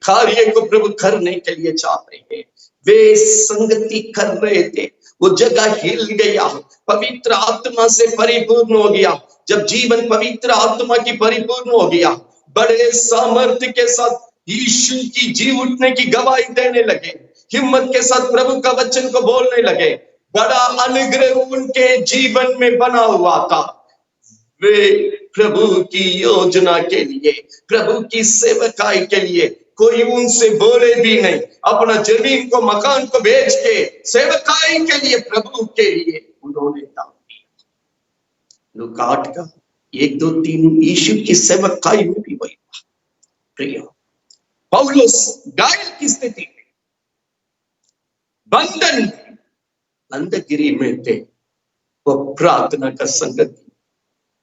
कार्य को प्रभु करने के लिए चाह रहे हैं। वे संगति कर रहे थे, वो जगह हिल गया, पवित्र आत्मा से परिपूर्ण हो गया। जब जीवन पवित्र आत्मा की परिपूर्ण हो गया, बड़े सामर्थ्य के साथ यीशु की जी उठने की गवाही देने लगे, हिम्मत के साथ प्रभु का वचन को बोलने लगे। बड़ा अनुग्रह उनके जीवन में बना हुआ था। वे प्रभु की योजना के लिए, प्रभु की सेवकाई के लिए कोई उनसे बोले भी नहीं, अपना जमीन को मकान को बेच के सेवकाई के लिए, प्रभु के लिए उन्होंने दान दिया। लूका 8 का 1, 2, 3 यीशु की सेवकाई में भी वही था। प्रिय पौलुस घायल की स्थिति में, बंधन बंदगिरी में थे, वो प्रार्थना का संगत,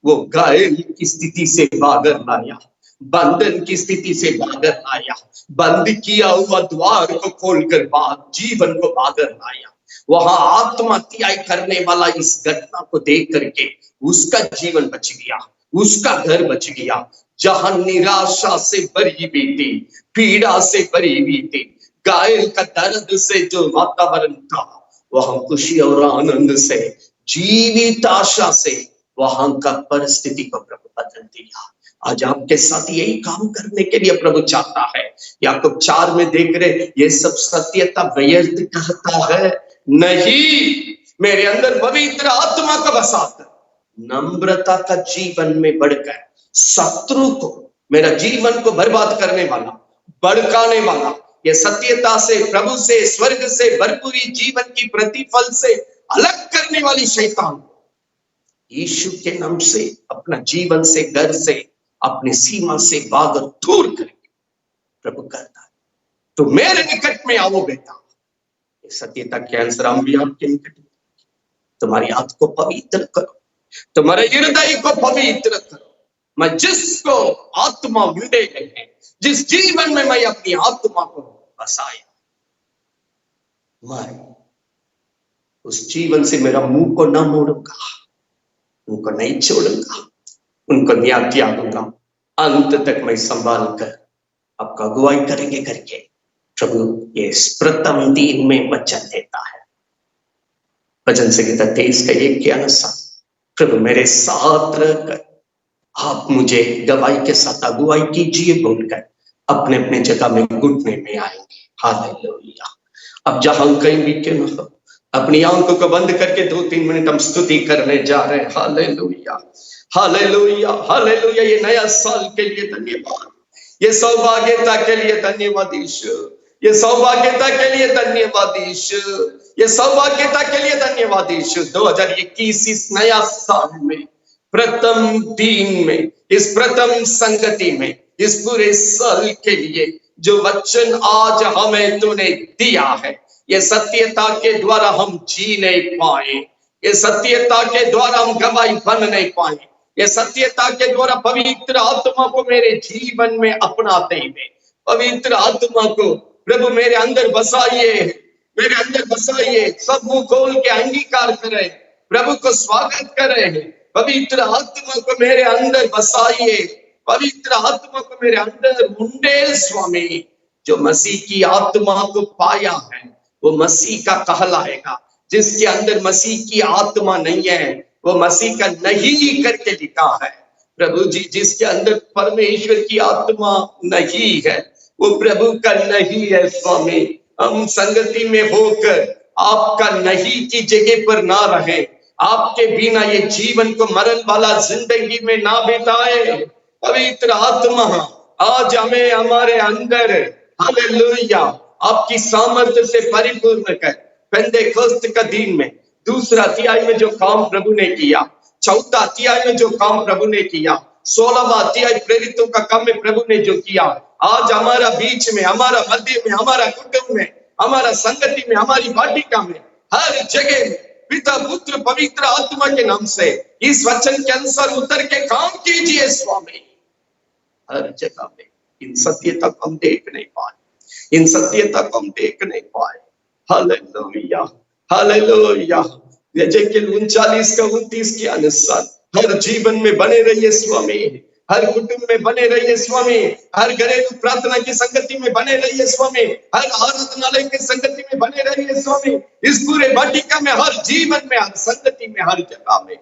वो घायल की स्थिति से बाहर लाया, बंधन की स्थिति से बाहर लाया, बंद किया हुआ द्वार को खोलकर जीवन को बाहर लाया। वहां आत्महत्या करने वाला इस घटना को देख करके उसका जीवन बच गया, उसका घर बच गया। जहां निराशा से भरी हुई थी, पीड़ा से भरी हुई थी, घायल का दर्द से जो वातावरण था, वहां खुशी और आनंद से, जीवित आशा से वहां का परिस्थिति को प्रभु बदल दिया। आज आपके साथ यही काम करने के लिए प्रभु चाहता है। याकूब 4 में देख रहे, ये सब सत्यता व्यर्थ कहता है नहीं, मेरे अंदर पवित्र आत्मा का बसाकर नम्रता का जीवन में बढ़कर शत्रु को, मेरा जीवन को बर्बाद करने वाला, भड़काने वाला, ये सत्यता से, प्रभु से, स्वर्ग से भरपूरी जीवन की प्रतिफल से अलग करने वाली शैतान यीशु के नाम से, अपना जीवन से, घर से, अपनी सीमा से बाहर दूर करेंगे। प्रभु कहता है तो मेरे निकट में आओ बेटा। ये सत्यता के अनुसार हम भी आपके निकट में, तुम्हारी हाथ को पवित्र करो, तुम्हारे हृदय को पवित्र करो। मैं जिसको आत्मा मिले है, जिस जीवन में मैं अपनी आत्मा को बसाया, मैं उस जीवन से मेरा मुंह को न मोड़ूंगा, उनको नहीं छोड़ूंगा, उनको नहीं त्यागूंगा, अंत तक मैं संभाल कर आपका अगुवाई करेंगे करके प्रभु ये प्रथम दिन में वचन देता है। भजन संहिता 23 का 1 के अनुसार प्रभु मेरे साथ रहकर आप मुझे गवाही के साथ अगुवाई कीजिए बोलकर अपने अपने जगह में घुटने में आएंगे। हालेलुया। अब जहां कहीं भी क्यों न हो, अपनी आंखों को बंद करके 2-3 मिनट हम स्तुति करने जा रहे हैं। Hallelujah, hallelujah, hallelujah. ये नया साल के लिए धन्यवाद, ये सौभाग्यता के लिए धन्यवाद यीशु, ये सौभाग्यता के लिए धन्यवाद यीशु, ये सौभाग्यता के लिए धन्यवाद यीशु। 2021 इस नया साल में, प्रथम दिन में, इस प्रथम संगति में, इस पूरे साल के लिए जो वचन आज हमें तूने दिया है, ये सत्यता के द्वारा हम जी नहीं पाए, ये सत्यता के द्वारा हम गवाही बन नहीं पाए, ये सत्यता के द्वारा पवित्र आत्मा को मेरे जीवन में अपनाते हुए, पवित्र आत्मा को प्रभु मेरे अंदर बसाइए, मेरे अंदर बसाइए। सब मुंह खोल के अंगीकार करें, प्रभु को स्वागत करें। पवित्र आत्मा को मेरे अंदर बसाइए, पवित्र आत्मा को मेरे अंदर मुंडे स्वामी। जो मसीह की आत्मा को पाया है वो मसीह का कहलाएगा, जिसके अंदर मसीह की आत्मा नहीं है वो मसीह का नहीं करके लिखा है। प्रभु जी, जिसके अंदर परमेश्वर की आत्मा नहीं है वो प्रभु का नहीं है स्वामी। हम संगति में होकर आपका नहीं की जगह पर ना रहे, आपके बिना ये जीवन को मरण वाला जिंदगी में ना बिताए। पवित्र आत्मा आज हमें हमारे अंदर हालेलुया आपकी सामर्थ्य से परिपूर्ण कर। पेंटेकोस्त का दिन में दूसरा अध्याय में जो काम प्रभु ने किया, चौथा अध्याय में जो काम प्रभु ने किया, 16वां अध्याय प्रेरितों का काम में प्रभु ने जो किया, आज हमारा बीच में, हमारा मध्य में, हमारा कुटुंब में, हमारा संगति में, हमारी वाटिका में, हर जगह में पिता पुत्र पवित्र आत्मा के नाम से इस वचन के अनुसार उतर के काम कीजिए स्वामी। हर जगह में इन सत्यता को हम देख नहीं पाए, इन सत्यता को हम देख नहीं पाए। Hallelujah, hallelujah. यजेकिएल 39 का 29 के अनुसार हर जीवन में बने रहिए स्वामी, हर कुटुंब में बने रहिए स्वामी, हर घरेलू प्रार्थना की संगति में बने रहिए स्वामी, हर आराधनालय की संगति में बने रहिए स्वामी, इस पूरे वाटिका में, हर जीवन में, हर संगति में, हर जगह में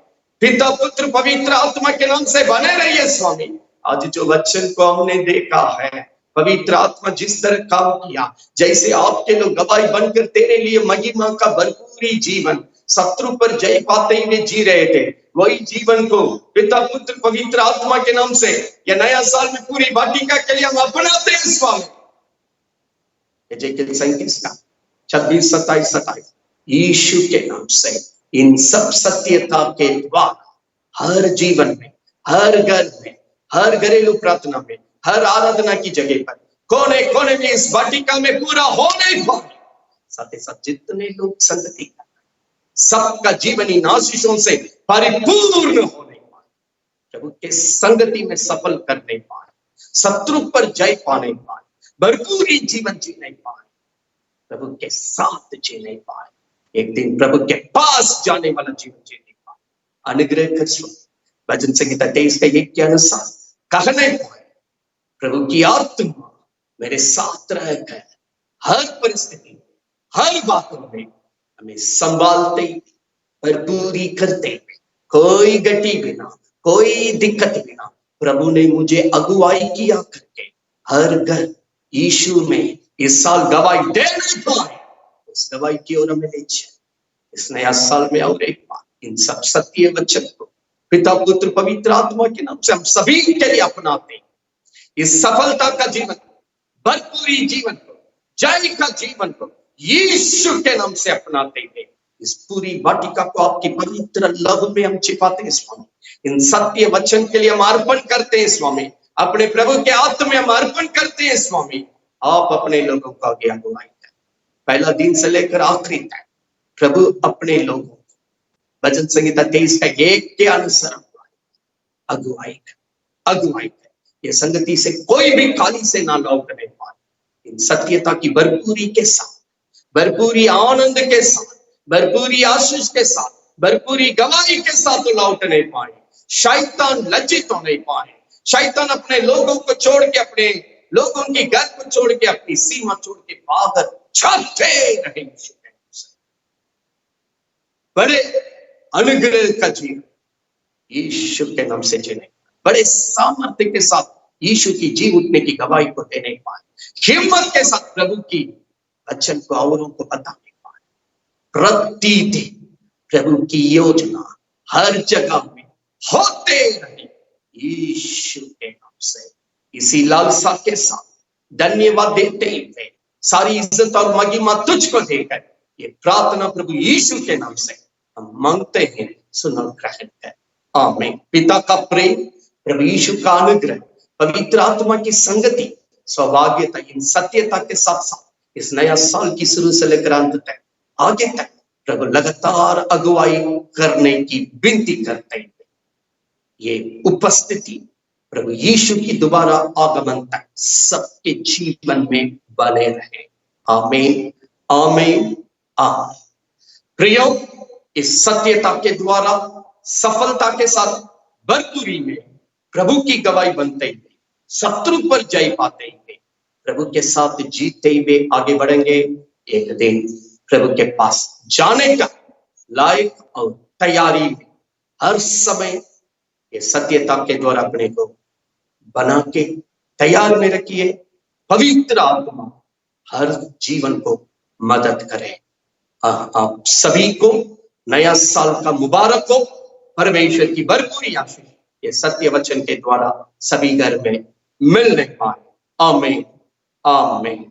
पिता पुत्र पवित्र आत्मा के नाम से बने रहिए स्वामी। आज जो वचन को हमने देखा है, पवित्र आत्मा जिस तरह काम किया, जैसे आपके लोग गवाही बनकर तेरे लिए महिमा का भरपूरी जीवन शत्रु पर जय पाते हुए जी रहे थे, वही जीवन को पिता पुत्र पवित्र आत्मा के नाम से या नया साल में पूरी वाटिका के लिए हम अपनाते हैं स्वामी। एजेकियल 37 का 26, 27, 27 यीशु के नाम से इन सब सत्यता के द्वारा हर जीवन में, हर घर में, हर घरेलू प्रार्थना में, हर आराधना की जगह पर, कोने कोने में इस वाटिका में पूरा होने पाए। साथ ही साथ जितने लोग संगति कर रहे हैं, सबका जीवन इन आशीषों से परिपूर्ण होने पाए, प्रभु के संगति में सफल करने पाए, शत्रु पर जय पाने पाए, भरपूरी जीवन जीने पाए, प्रभु के साथ जीने पाए, एक दिन प्रभु के पास जाने वाला जीवन जीने पाए। अनुग्रह कर स्वामी। भजन संहिता 23 के 1 के अनुसार कहने पाए, प्रभु की आत्मा मेरे साथ रहकर हर परिस्थिति में, हर बातों में हमें संभालते, भरपूरी करते, कोई गति बिना, कोई दिक्कत बिना प्रभु ने मुझे अगुवाई किया करके हर घर यीशु में इस साल गवाही दे नहीं पाए, उस गवाही की ओर हमें ले चले। इस नया साल में और एक बार इन सब सत्य वचन को पिता पुत्र पवित्र आत्मा के नाम से हम सभी के लिए अपनाते, इस सफलता का जीवन, भरपूरी जीवन को, जय का जीवन को यीशु के नाम से अपनाते हैं। इस पूरी वाटिका को आपकी पवित्र लहू में हम छिपाते हैं स्वामी। इन सत्य वचन के लिए हम अर्पण करते हैं स्वामी, अपने प्रभु के हाथ में हम अर्पण करते हैं स्वामी। आप अपने लोगों को आगे अगुवाई करें, पहला दिन से लेकर आखिरी तक प्रभु अपने लोगों को भजन संहिता 23 का 1 के अनुसार अगुवाई कर ये संगति से कोई भी खाली से ना लौटने पाए। इन सत्यता की भरपूरी के साथ, भरपूरी आनंद के साथ, भरपूरी आशीष के साथ, भरपूरी गवाही के साथ लौटने पाए। शैतान लज्जित होने पाए, शैतान अपने लोगों को छोड़ के, अपने लोगों के घर को छोड़ के, अपनी सीमा छोड़ के बाहर छाते रहे। बड़े अनुग्रह का जीवन यीशु के नाम से जीने, बड़े सामर्थ्य के साथ यीशु की जी उठने की गवाही को देने पाए, हिम्मत के साथ प्रभु की वचन को औरों को बताने पाए। प्रतिदिन प्रभु की योजना हर जगह में होते रहे यीशु के नाम से। इसी लालसा के साथ धन्यवाद देते हुए सारी इज्जत और महिमा तुझको देकर ये प्रार्थना प्रभु यीशु के नाम से हम मांगते हैं, सुनो ग्रहण कर। आमीन। पिता का प्रेम, प्रभु यीशु का अनुग्रह, पवित्र आत्मा की संगति, सौभाग्यता, इन सत्यता के साथ साथ इस नया साल की शुरू से लेकर अंत तक, आगे तक प्रभु लगातार अगुवाई करने की विनती करते हैं। ये उपस्थिति प्रभु यीशु की दोबारा आगमन तक सबके जीवन में बने रहे। आमीन, आमीन, आमीन। प्रियो, इस सत्यता के द्वारा सफलता के साथ भरपूरी में प्रभु की गवाही बनते हुए, शत्रु पर जय पाते हुए, प्रभु के साथ जीते हुए आगे बढ़ेंगे। एक दिन प्रभु के पास जाने का लायक और तैयारी में हर समय ये सत्यता के द्वारा अपने को बना के तैयार में रखिए। पवित्र आत्मा हर जीवन को मदद करे। आप सभी को नया साल का मुबारक हो। परमेश्वर की भरपूरी आशीष ये सत्य वचन के द्वारा सभी घर में मिलने पाए। आमीन, आमीन।